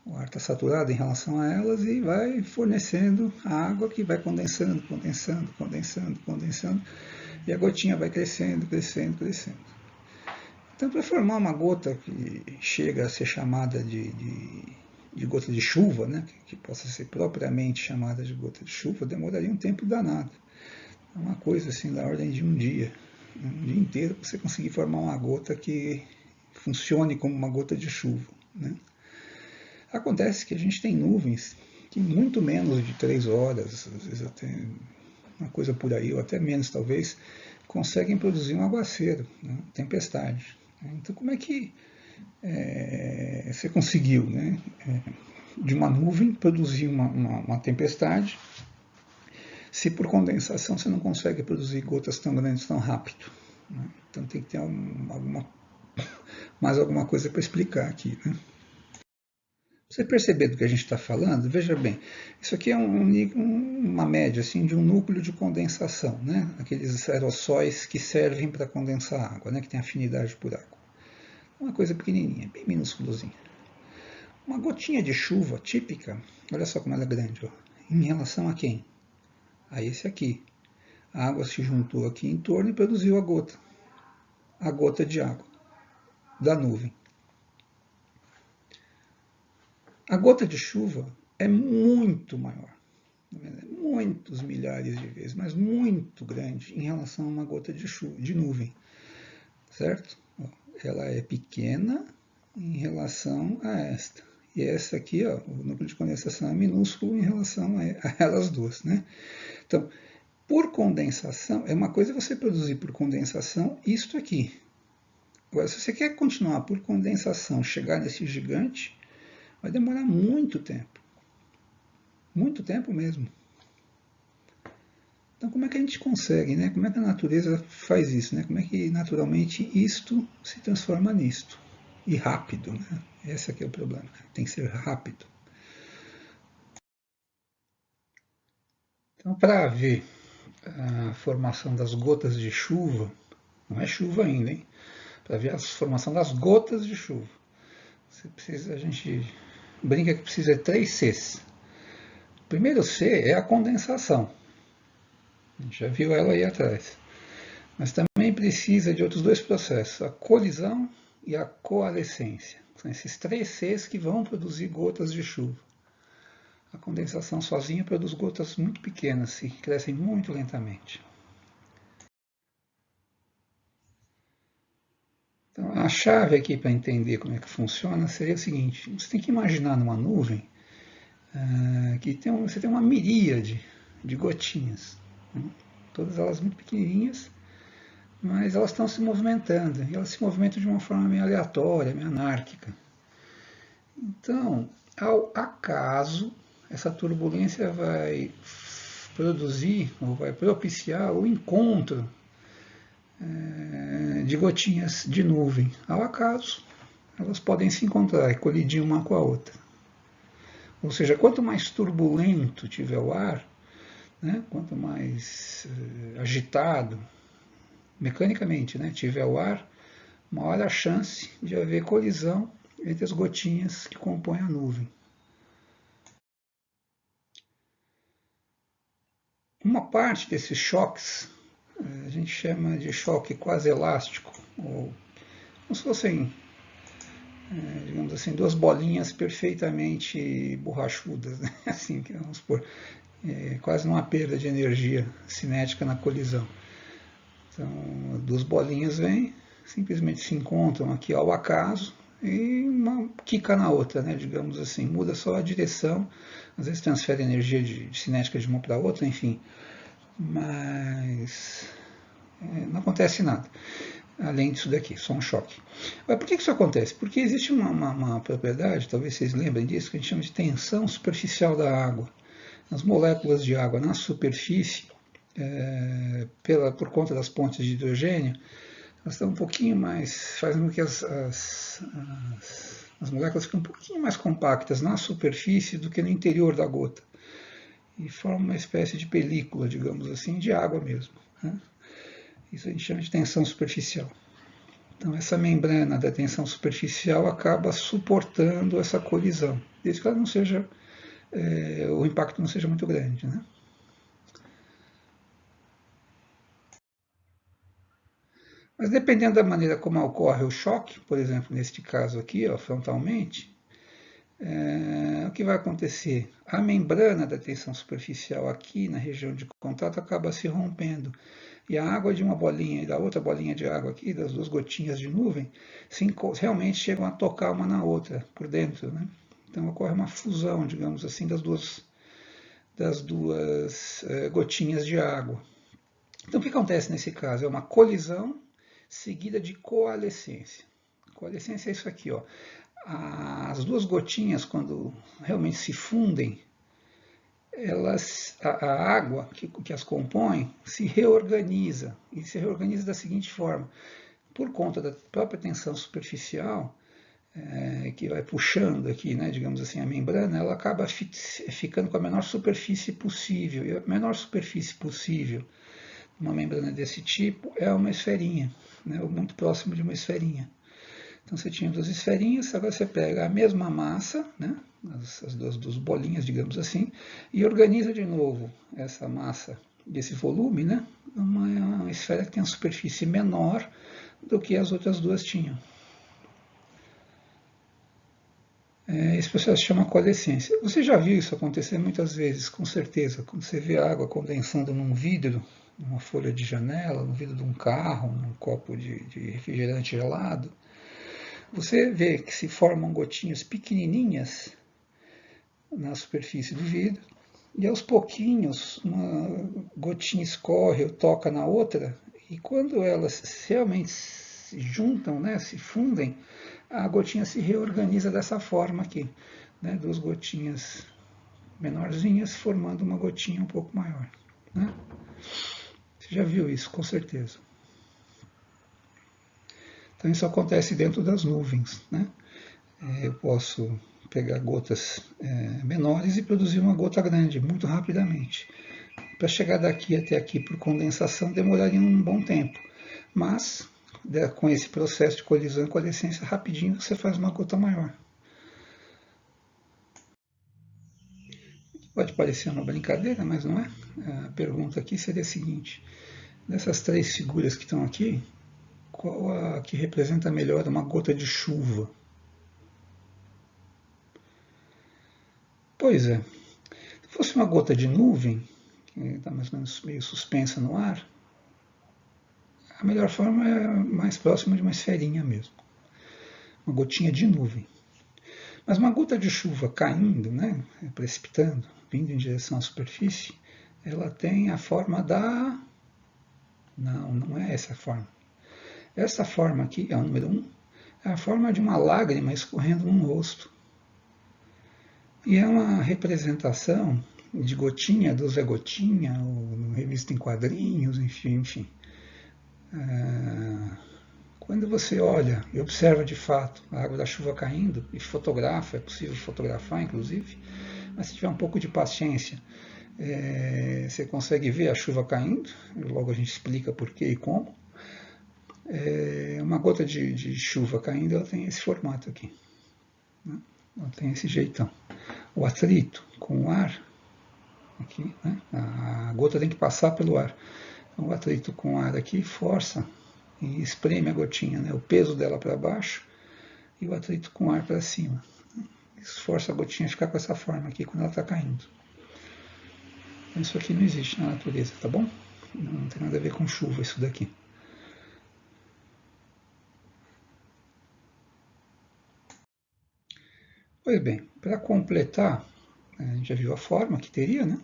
O ar está saturado em relação a elas e vai fornecendo a água que vai condensando, condensando, condensando, condensando, e a gotinha vai crescendo, crescendo, crescendo. Então, para formar uma gota que chega a ser chamada de gota de chuva, né, que possa ser propriamente chamada de gota de chuva, demoraria um tempo danado. É uma coisa assim da ordem de um dia inteiro para você conseguir formar uma gota que funcione como uma gota de chuva. Né? Acontece que a gente tem nuvens que muito menos de 3 horas, às vezes até uma coisa por aí, ou até menos talvez, conseguem produzir um aguaceiro, né? Tempestade. Então, como é que você conseguiu, né, de uma nuvem produzir uma tempestade, se por condensação você não consegue produzir gotas tão grandes tão rápido? Né? Então tem que ter mais alguma coisa para explicar aqui. Né? Você perceber do que a gente está falando, veja bem, isso aqui é uma média assim, de um núcleo de condensação, né? Aqueles aerossóis que servem para condensar água, né? Que tem afinidade por água. Uma coisa pequenininha, bem minúsculozinha. Uma gotinha de chuva típica, olha só como ela é grande, ó, em relação a quem? A esse aqui. A água se juntou aqui em torno e produziu a gota de água da nuvem. A gota de chuva é muito maior, muitos milhares de vezes, mas muito grande em relação a uma gota de nuvem, certo? Ela é pequena em relação a esta. E essa aqui, ó, o núcleo de condensação é minúsculo em relação a elas duas, né? Então, por condensação, é uma coisa você produzir por condensação isto aqui. Agora, se você quer continuar por condensação, chegar nesse gigante, vai demorar muito tempo. Muito tempo mesmo. Então, como é que a gente consegue, né? Como é que a natureza faz isso, né? Como é que naturalmente isto se transforma nisto? E rápido, né? Esse aqui é o problema. Tem que ser rápido. Então, para ver a formação das gotas de chuva, não é chuva ainda, hein? Para ver a formação das gotas de chuva, a gente brinca que precisa de 3 Cs. O primeiro C é a condensação. A gente já viu ela aí atrás. Mas também precisa de outros 2 processos, a colisão e a coalescência. São esses 3 Cs que vão produzir gotas de chuva. A condensação sozinha produz gotas muito pequenas e que crescem muito lentamente. Então, a chave aqui para entender como é que funciona seria o seguinte: você tem que imaginar numa nuvem que você tem uma miríade de gotinhas, né? Todas elas muito pequenininhas, mas elas estão se movimentando, e elas se movimentam de uma forma meio aleatória, meio anárquica. Então, ao acaso, essa turbulência vai produzir, ou vai propiciar o encontro de gotinhas de nuvem. Ao acaso, elas podem se encontrar e colidir uma com a outra. Ou seja, quanto mais turbulento tiver o ar, né, quanto mais agitado, mecanicamente, né, tiver o ar, maior a chance de haver colisão entre as gotinhas que compõem a nuvem. Uma parte desses choques a gente chama de choque quase elástico, ou como se fossem digamos assim, duas bolinhas perfeitamente borrachudas, né? Assim, vamos supor, quase uma perda de energia cinética na colisão. Então, duas bolinhas vêm, simplesmente se encontram aqui ao acaso e uma quica na outra, né? Digamos assim, muda só a direção, às vezes transfere energia de cinética de uma para outra, enfim, mas não acontece nada. Além disso daqui, só um choque. Mas por que isso acontece? Porque existe uma propriedade, talvez vocês lembrem disso, que a gente chama de tensão superficial da água. As moléculas de água na superfície, por conta das pontes de hidrogênio, elas estão um pouquinho mais, fazendo com que as moléculas fiquem um pouquinho mais compactas na superfície do que no interior da gota. E formam uma espécie de película, digamos assim, de água mesmo, né? Isso a gente chama de tensão superficial. Então, essa membrana da tensão superficial acaba suportando essa colisão, desde que ela não seja, o impacto não seja muito grande, né? Mas dependendo da maneira como ocorre o choque, por exemplo, neste caso aqui, ó, frontalmente, o que vai acontecer? A membrana da tensão superficial aqui na região de contato acaba se rompendo. E a água de uma bolinha e da outra bolinha de água aqui, das duas gotinhas de nuvem, realmente chegam a tocar uma na outra por dentro, né? Então ocorre uma fusão, digamos assim, das duas gotinhas de água. Então o que acontece nesse caso? É uma colisão seguida de coalescência. Coalescência é isso aqui, ó. As duas gotinhas, quando realmente se fundem, a água que as compõe se reorganiza, e se reorganiza da seguinte forma: por conta da própria tensão superficial, que vai puxando aqui, né, digamos assim, a membrana, ela acaba ficando com a menor superfície possível, e a menor superfície possível uma membrana desse tipo é uma esferinha, né, ou muito próximo de uma esferinha. Então você tinha duas esferinhas, agora você pega a mesma massa, né, as duas bolinhas, digamos assim, e organiza de novo essa massa desse volume, né, uma esfera que tem uma superfície menor do que as outras duas tinham. Esse processo se chama coalescência. Você já viu isso acontecer muitas vezes, com certeza, quando você vê a água condensando num vidro, numa folha de janela, no vidro de um carro, num copo de refrigerante gelado. Você vê que se formam gotinhas pequenininhas na superfície do vidro, e aos pouquinhos uma gotinha escorre ou toca na outra, e quando elas realmente se juntam, né, se fundem, a gotinha se reorganiza dessa forma aqui, né, duas gotinhas menorzinhas formando uma gotinha um pouco maior, né? Você já viu isso, com certeza. Então isso acontece dentro das nuvens, né? Eu posso pegar gotas menores e produzir uma gota grande muito rapidamente. Para chegar daqui até aqui por condensação demoraria um bom tempo, mas com esse processo de colisão e coalescência rapidinho você faz uma gota maior. Pode parecer uma brincadeira, mas não é. A pergunta aqui seria a seguinte: dessas três figuras que estão aqui, qual a que representa melhor uma gota de chuva? Pois é, se fosse uma gota de nuvem, que está mais ou menos meio suspensa no ar, a melhor forma é mais próxima de uma esferinha mesmo, uma gotinha de nuvem. Mas uma gota de chuva caindo, né, precipitando, vindo em direção à superfície, ela tem a forma da... Não é essa a forma. Essa forma aqui, é o número 1, é a forma de uma lágrima escorrendo num rosto. E é uma representação de gotinha do Zé Gotinha, ou revista em quadrinhos, enfim. Quando você olha e observa de fato a água da chuva caindo, e fotografa, é possível fotografar inclusive, mas se tiver um pouco de paciência, você consegue ver a chuva caindo, logo a gente explica por que e como. Uma gota de chuva caindo, ela tem esse formato aqui, né? Ela tem esse jeitão. O atrito com o ar, aqui, né? A gota tem que passar pelo ar. Então, o atrito com o ar aqui força e espreme a gotinha, né? O peso dela para baixo e o atrito com o ar para cima. Isso força a gotinha a ficar com essa forma aqui quando ela está caindo. Então, isso aqui não existe na natureza, tá bom? Não tem nada a ver com chuva isso daqui. Pois bem, para completar, a gente já viu a forma que teria, né?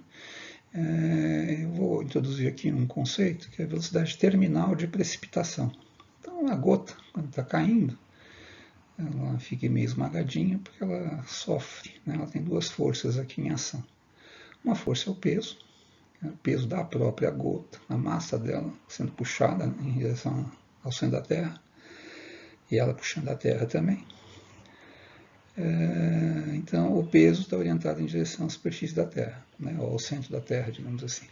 Eu vou introduzir aqui um conceito que é a velocidade terminal de precipitação. Então, a gota, quando está caindo, ela fica meio esmagadinha porque ela sofre, né? Ela tem duas forças aqui em ação. Uma força é o peso da própria gota, a massa dela sendo puxada, né, em direção ao centro da Terra, e ela puxando a Terra também. Então, o peso está orientado em direção à superfície da Terra, né, ou ao centro da Terra, digamos assim.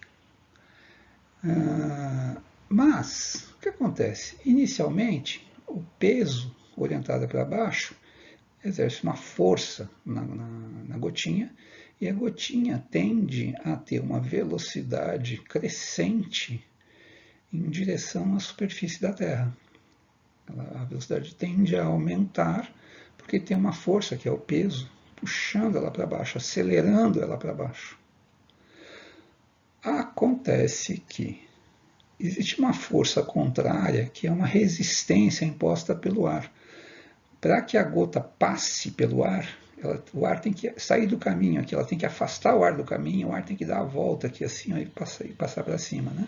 Mas, o que acontece? Inicialmente, o peso orientado para baixo exerce uma força na gotinha, e a gotinha tende a ter uma velocidade crescente em direção à superfície da Terra. A velocidade tende a aumentar porque tem uma força, que é o peso, puxando ela para baixo, acelerando ela para baixo. Acontece que existe uma força contrária, que é uma resistência imposta pelo ar. Para que a gota passe pelo ar, o ar tem que sair do caminho aqui, ela tem que afastar o ar do caminho, o ar tem que dar a volta aqui assim, ó, e passar para cima, né?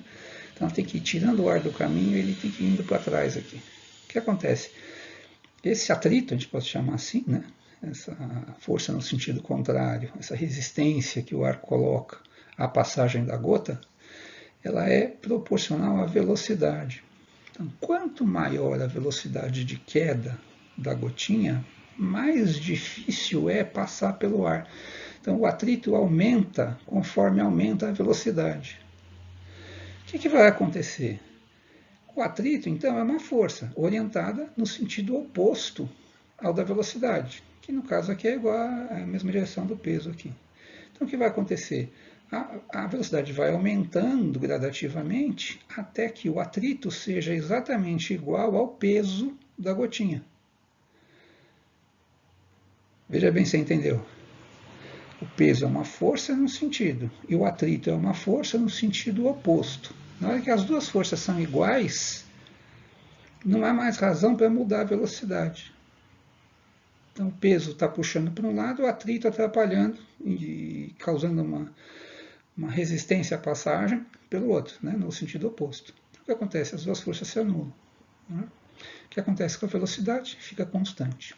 Então ela tem que ir tirando o ar do caminho e ele tem que ir indo para trás aqui. O que acontece? Esse atrito, a gente pode chamar assim, né? Essa força no sentido contrário, essa resistência que o ar coloca à passagem da gota, ela é proporcional à velocidade. Então, quanto maior a velocidade de queda da gotinha, mais difícil é passar pelo ar. Então, o atrito aumenta conforme aumenta a velocidade. O que vai acontecer? O atrito, então, é uma força orientada no sentido oposto ao da velocidade, que no caso aqui é igual à mesma direção do peso aqui. Então, o que vai acontecer? A velocidade vai aumentando gradativamente até que o atrito seja exatamente igual ao peso da gotinha. Veja bem se você entendeu. O peso é uma força no sentido, e o atrito é uma força no sentido oposto. Na hora que as duas forças são iguais, não há mais razão para mudar a velocidade. Então o peso está puxando para um lado, o atrito atrapalhando e causando uma resistência à passagem pelo outro, né, no sentido oposto. Então, o que acontece? As duas forças se anulam. Né? O que acontece com a velocidade? Fica constante.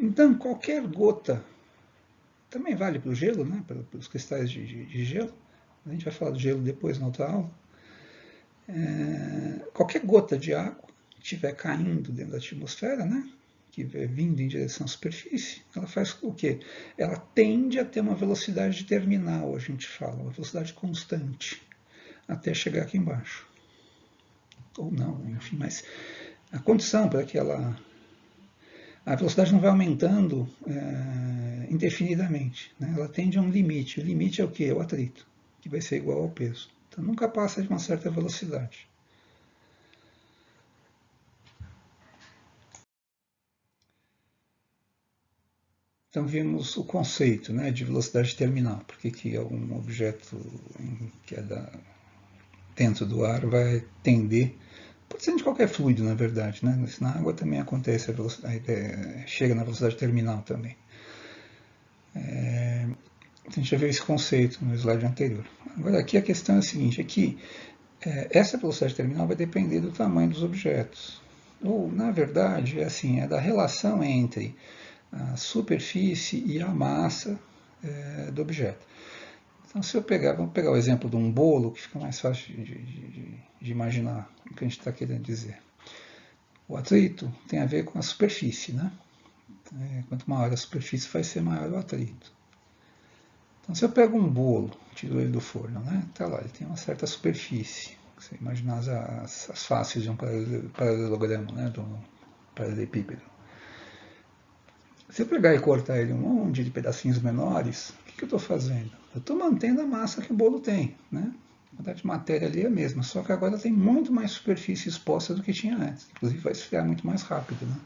Então, qualquer gota, também vale para o gelo, né, para os cristais de gelo, a gente vai falar do gelo depois na outra aula, qualquer gota de água que estiver caindo dentro da atmosfera, né, que vindo em direção à superfície, ela faz o quê? Ela tende a ter uma velocidade terminal, a gente fala, uma velocidade constante, até chegar aqui embaixo. Ou não, enfim, mas a condição para que a velocidade não vai aumentando indefinidamente, né? Ela tende a um limite. O limite é o quê? É o atrito, que vai ser igual ao peso. Então nunca passa de uma certa velocidade. Então vimos o conceito, né, de velocidade terminal, porque que algum objeto que é dentro do ar vai tender, pode ser de qualquer fluido, na verdade, né? Na água também acontece, a velocidade, chega na velocidade terminal também. A gente já viu esse conceito no slide anterior. Agora aqui a questão é a seguinte, é que essa velocidade terminal vai depender do tamanho dos objetos. Ou, na verdade, é da relação entre a superfície e a massa do objeto. Então, se eu vamos pegar o exemplo de um bolo, que fica mais fácil de imaginar o que a gente está querendo dizer. O atrito tem a ver com a superfície, né? Quanto maior a superfície, vai ser maior o atrito. Então, se eu pego um bolo, tiro ele do forno, né? Tá lá, ele tem uma certa superfície. Você imaginar as faces de um paralelogramo, né? Do paralelepípedo. Se eu pegar e cortar ele um monte de pedacinhos menores, o que eu estou fazendo? Eu estou mantendo a massa que o bolo tem, né? A quantidade de matéria ali é a mesma, só que agora tem muito mais superfície exposta do que tinha antes. Inclusive vai esfriar muito mais rápido, né?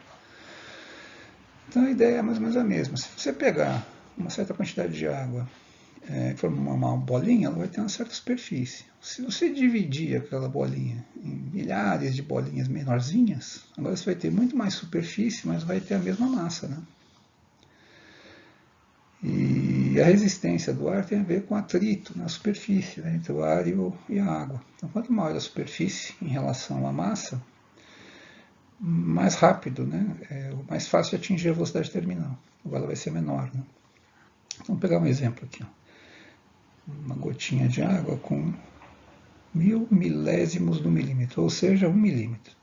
Então a ideia é mais ou menos a mesma. Se você pegar uma certa quantidade de água e formar uma bolinha, ela vai ter uma certa superfície. Se você dividir aquela bolinha em milhares de bolinhas menorzinhas, agora você vai ter muito mais superfície, mas vai ter a mesma massa, né? E a resistência do ar tem a ver com atrito na superfície, né, entre o ar e a água. Então, quanto maior a superfície em relação à massa, mais rápido, né, mais fácil de atingir a velocidade terminal. Agora ela vai ser menor. Né? Vamos pegar um exemplo aqui. Ó. Uma gotinha de água com 1000 milésimos do milímetro, ou seja, 1 milímetro.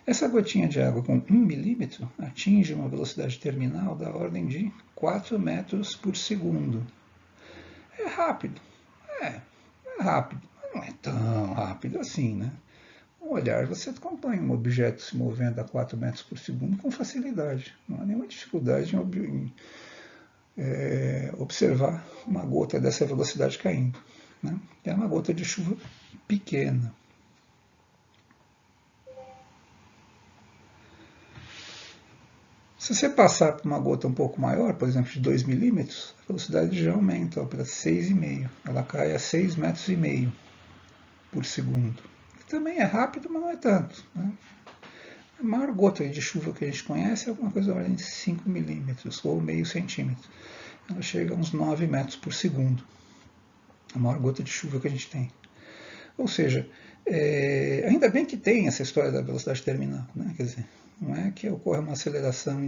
Essa gotinha de água com 1 milímetro atinge uma velocidade terminal da ordem de 4 metros por segundo. É rápido. É rápido, mas não é tão rápido assim, né? Com o olhar você acompanha um objeto se movendo a 4 metros por segundo com facilidade. Não há nenhuma dificuldade em observar uma gota dessa velocidade caindo. Né? É uma gota de chuva pequena. Se você passar por uma gota um pouco maior, por exemplo, de 2 milímetros, a velocidade já aumenta para 6,5. Ela cai a 6,5 metros por segundo. Também é rápido, mas não é tanto. Né? A maior gota de chuva que a gente conhece é alguma coisa da ordem de 5 milímetros, ou meio centímetro. Ela chega a uns 9 metros por segundo. A maior gota de chuva que a gente tem. Ou seja, ainda bem que tem essa história da velocidade terminal. Né? Quer dizer, não é que ocorre uma aceleração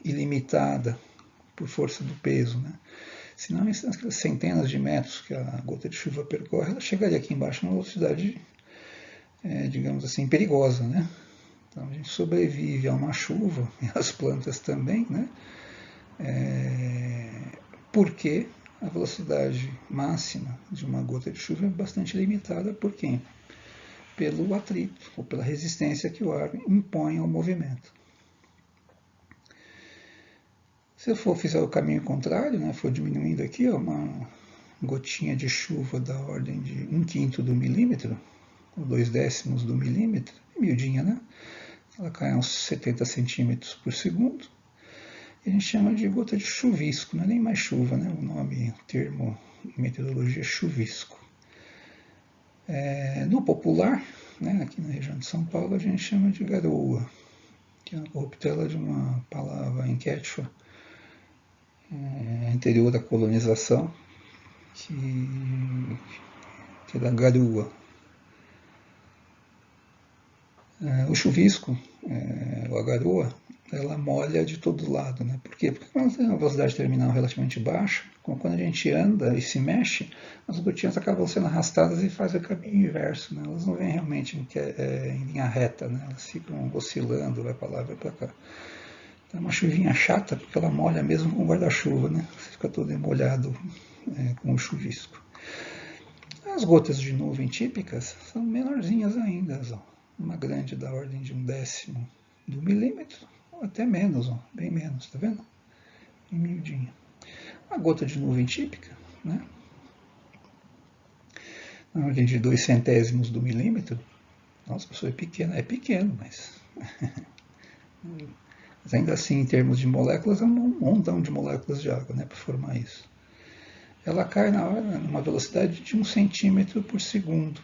ilimitada por força do peso. Né? Senão, aquelas centenas de metros que a gota de chuva percorre, ela chegaria aqui embaixo numa velocidade, digamos assim, perigosa. Né? Então, a gente sobrevive a uma chuva, e as plantas também, né? Porque a velocidade máxima de uma gota de chuva é bastante limitada. Por quê? Pelo atrito, ou pela resistência que o ar impõe ao movimento. Se eu fizer o caminho contrário, né, for diminuindo aqui, ó, uma gotinha de chuva da ordem de 1/5 do milímetro, ou 2/10 do milímetro, miudinha, né? Ela cai a uns 70 centímetros por segundo. E a gente chama de gota de chuvisco, não é nem mais chuva, né? O termo em meteorologia é chuvisco. No popular, né, aqui na região de São Paulo, a gente chama de garoa, que é uma corruptela de uma palavra em quechua, anterior à colonização, que é da garoa. O chuvisco, a garoa, ela molha de todo lado. Né? Por quê? Porque quando ela tem uma velocidade terminal relativamente baixa, quando a gente anda e se mexe, as gotinhas acabam sendo arrastadas e fazem o caminho inverso. Né? Elas não vêm realmente em linha reta, né? Elas ficam oscilando, vai para lá, vai para cá. Então é uma chuvinha chata, porque ela molha mesmo com guarda-chuva. Né? Você fica todo molhado com o chuvisco. As gotas de nuvem típicas são menorzinhas ainda. Ó. Uma grande da ordem de 1/10 do milímetro, ou até menos, ó, bem menos, tá vendo? Em miudinho. A gota de nuvem típica, né? Na ordem de 0,02 do milímetro. Nossa, a pessoa é pequeno, mas ainda assim, em termos de moléculas, é um montão de moléculas de água, né, para formar isso. Ela cai numa velocidade de 1 centímetro por segundo,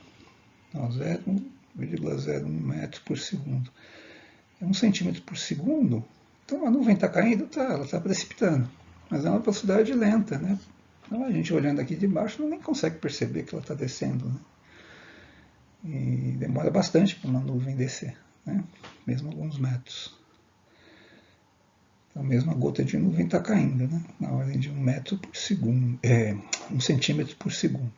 0,01 metro por segundo. 1 centímetro por segundo, então a nuvem está caindo, ela está precipitando, mas é uma velocidade lenta, né? Então a gente olhando aqui de baixo nem consegue perceber que ela está descendo, né? E demora bastante para uma nuvem descer, né? Mesmo alguns metros. Então mesmo a gota de nuvem está caindo, né? Na ordem de 1 metro por segundo, 1 centímetro por segundo.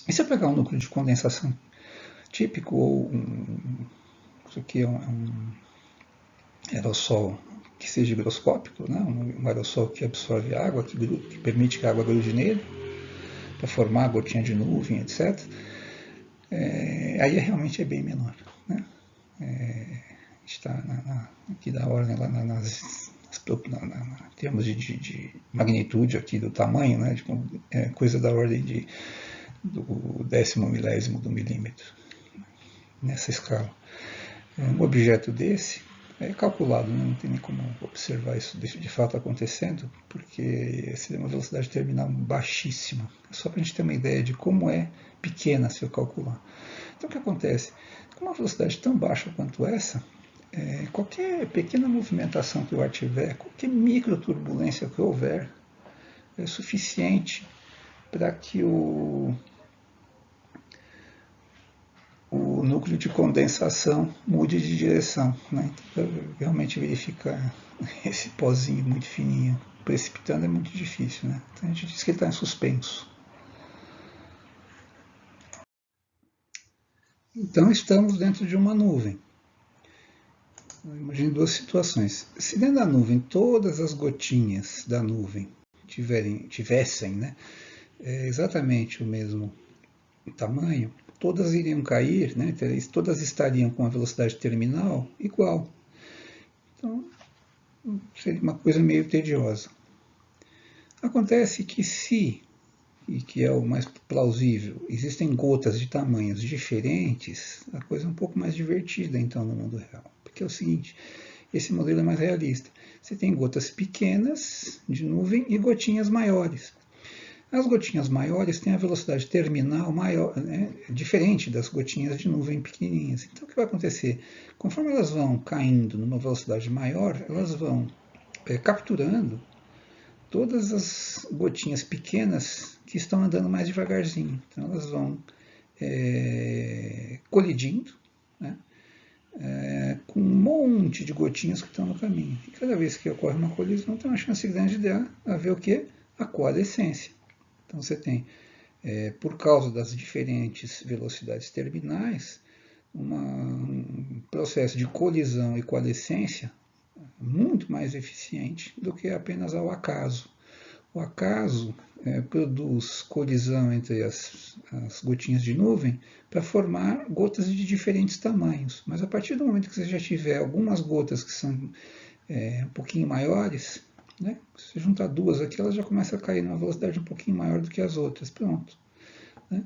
E se eu pegar um núcleo de condensação típico, ou isso aqui é um aerossol que seja higroscópico, né? Um aerossol que absorve água, que permite que a água grude nele, para formar a gotinha de nuvem, etc. Aí realmente é bem menor. Né? A gente está aqui da ordem, lá em termos de magnitude aqui do tamanho, né? Coisa da ordem do 10º milésimo do milímetro, nessa escala. Um objeto desse, É calculado, né? Não tem nem como observar isso de fato acontecendo, porque seria uma velocidade terminal baixíssima. É só para a gente ter uma ideia de como é pequena se eu calcular. Então o que acontece? Com uma velocidade tão baixa quanto essa, qualquer pequena movimentação que o ar tiver, qualquer microturbulência que houver, é suficiente para que o núcleo de condensação mude de direção, né? Para realmente verificar esse pozinho muito fininho precipitando é muito difícil, né? Então a gente diz que ele está em suspenso. Então estamos dentro de uma nuvem. Imagine duas situações. Se dentro da nuvem todas as gotinhas da nuvem tivessem, né, exatamente o mesmo tamanho, todas iriam cair, né, todas estariam com a velocidade terminal igual. Então, seria uma coisa meio tediosa. Acontece que se, e que é o mais plausível, existem gotas de tamanhos diferentes, a coisa é um pouco mais divertida então no mundo real. Porque é o seguinte, esse modelo é mais realista. Você tem gotas pequenas de nuvem e gotinhas maiores. As gotinhas maiores têm a velocidade terminal maior, né, diferente das gotinhas de nuvem pequenininhas. Então, o que vai acontecer? Conforme elas vão caindo numa velocidade maior, elas vão capturando todas as gotinhas pequenas que estão andando mais devagarzinho. Então, elas vão colidindo, né, com um monte de gotinhas que estão no caminho. E cada vez que ocorre uma colisão, tem uma chance grande de haver o quê? A coalescência. Então você tem, por causa das diferentes velocidades terminais, um processo de colisão e coalescência muito mais eficiente do que apenas ao acaso. O acaso produz colisão entre as gotinhas de nuvem para formar gotas de diferentes tamanhos. Mas a partir do momento que você já tiver algumas gotas que são um pouquinho maiores, né? Se você juntar duas aqui, elas já começam a cair numa velocidade um pouquinho maior do que as outras. Pronto. Né?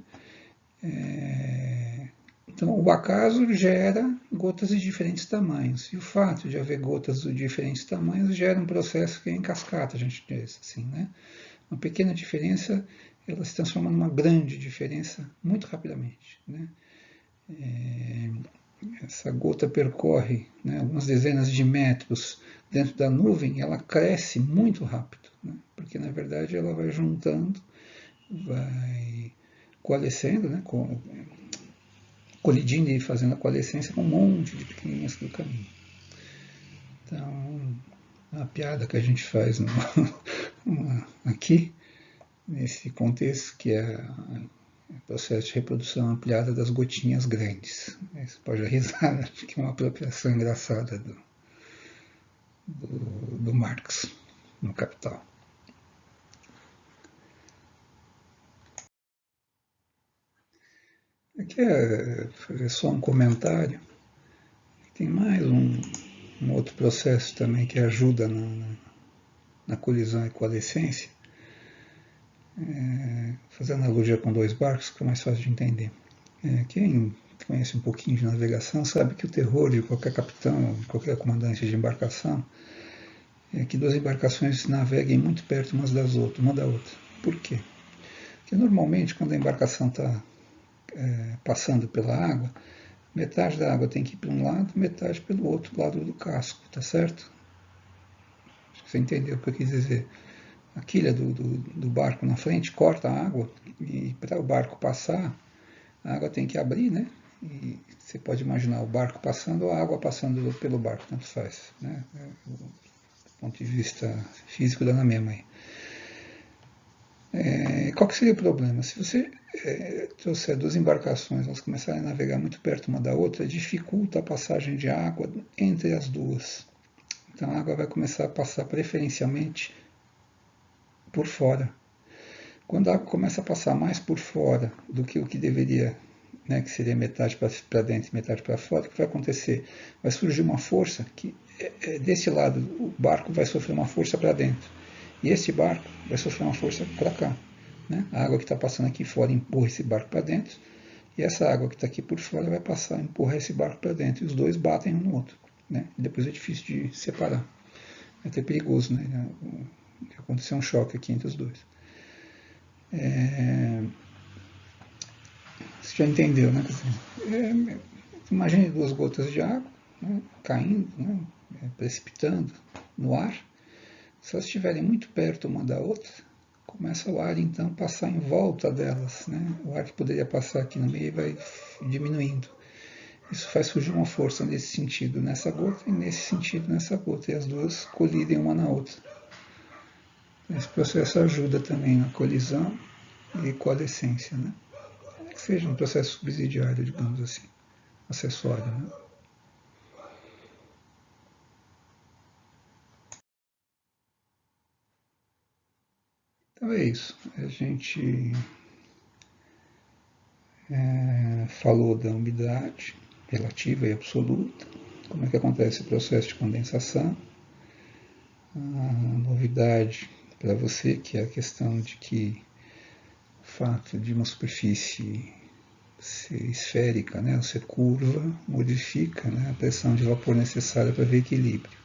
Então, o acaso gera gotas de diferentes tamanhos. E o fato de haver gotas de diferentes tamanhos gera um processo que é em cascata, a gente diz assim, né? Uma pequena diferença, ela se transforma numa grande diferença muito rapidamente, né? Essa gota percorre, né, algumas dezenas de metros dentro da nuvem, ela cresce muito rápido, né? Porque na verdade ela vai juntando, vai coalescendo, né, colidindo e fazendo a coalescência com um monte de pequenininhas do caminho. Então, a piada que a gente faz aqui, nesse contexto, que é o processo de reprodução ampliada das gotinhas grandes. Você pode dar risada, porque é uma apropriação engraçada do Marx no Capital. Aqui é só um comentário. Tem mais um outro processo também que ajuda na colisão e coalescência. Fazer analogia com dois barcos, que é mais fácil de entender. Quem conhece um pouquinho de navegação sabe que o terror de qualquer capitão, qualquer comandante de embarcação, é que duas embarcações naveguem muito perto uma da outra. Por quê? Porque normalmente quando a embarcação está passando pela água, metade da água tem que ir para um lado, metade pelo outro lado do casco, tá certo? Acho que você entendeu o que eu quis dizer. A quilha do barco na frente corta a água e para o barco passar, a água tem que abrir, né? E você pode imaginar o barco passando ou a água passando pelo barco, tanto faz, né? Do ponto de vista físico dá na mesma aí. Qual que seria o problema? Se você trouxer duas embarcações, elas começarem a navegar muito perto uma da outra, dificulta a passagem de água entre as duas. Então a água vai começar a passar preferencialmente por fora. Quando a água começa a passar mais por fora do que o que deveria, né, que seria metade para dentro e metade para fora, o que vai acontecer? Vai surgir uma força que, desse lado, o barco vai sofrer uma força para dentro. E esse barco vai sofrer uma força para cá. Né? A água que está passando aqui fora empurra esse barco para dentro, e essa água que está aqui por fora vai passar, empurrar esse barco para dentro, e os dois batem um no outro. né? E depois é difícil de separar. É até perigoso, né? Acontecer um choque aqui entre os dois. Você já entendeu, né? Imagine duas gotas de água, né, caindo, né, precipitando no ar. Se elas estiverem muito perto uma da outra, começa o ar então a passar em volta delas, né? O ar que poderia passar aqui no meio vai diminuindo. Isso faz surgir uma força nesse sentido nessa gota e nesse sentido nessa gota, e as duas colidem uma na outra. Esse processo ajuda também na colisão e coalescência, né? Que seja um processo subsidiário, digamos assim, acessório, né? Então é isso. A gente falou da umidade relativa e absoluta, como é que acontece o processo de condensação. A novidade para você, que é a questão de que o fato de uma superfície ser esférica, né, ou ser curva, modifica, né, a pressão de vapor necessária para ver equilíbrio.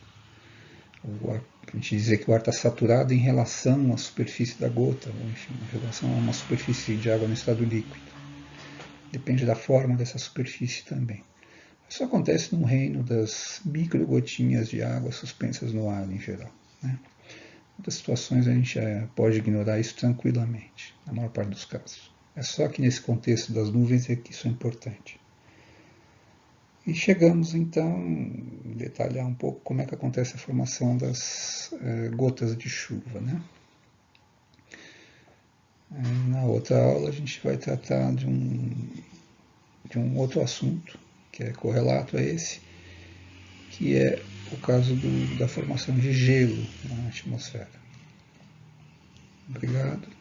A gente dizer que o ar está saturado em relação à superfície da gota, ou enfim, em relação a uma superfície de água no estado líquido. Depende da forma dessa superfície também. Isso acontece no reino das microgotinhas de água suspensas no ar em geral, né? Em outras situações a gente pode ignorar isso tranquilamente, na maior parte dos casos. É só que nesse contexto das nuvens é que isso é importante. E chegamos então a detalhar um pouco como é que acontece a formação das gotas de chuva, né? Na outra aula a gente vai tratar de um outro assunto que é correlato a esse, que é o caso da formação de gelo na atmosfera. Obrigado.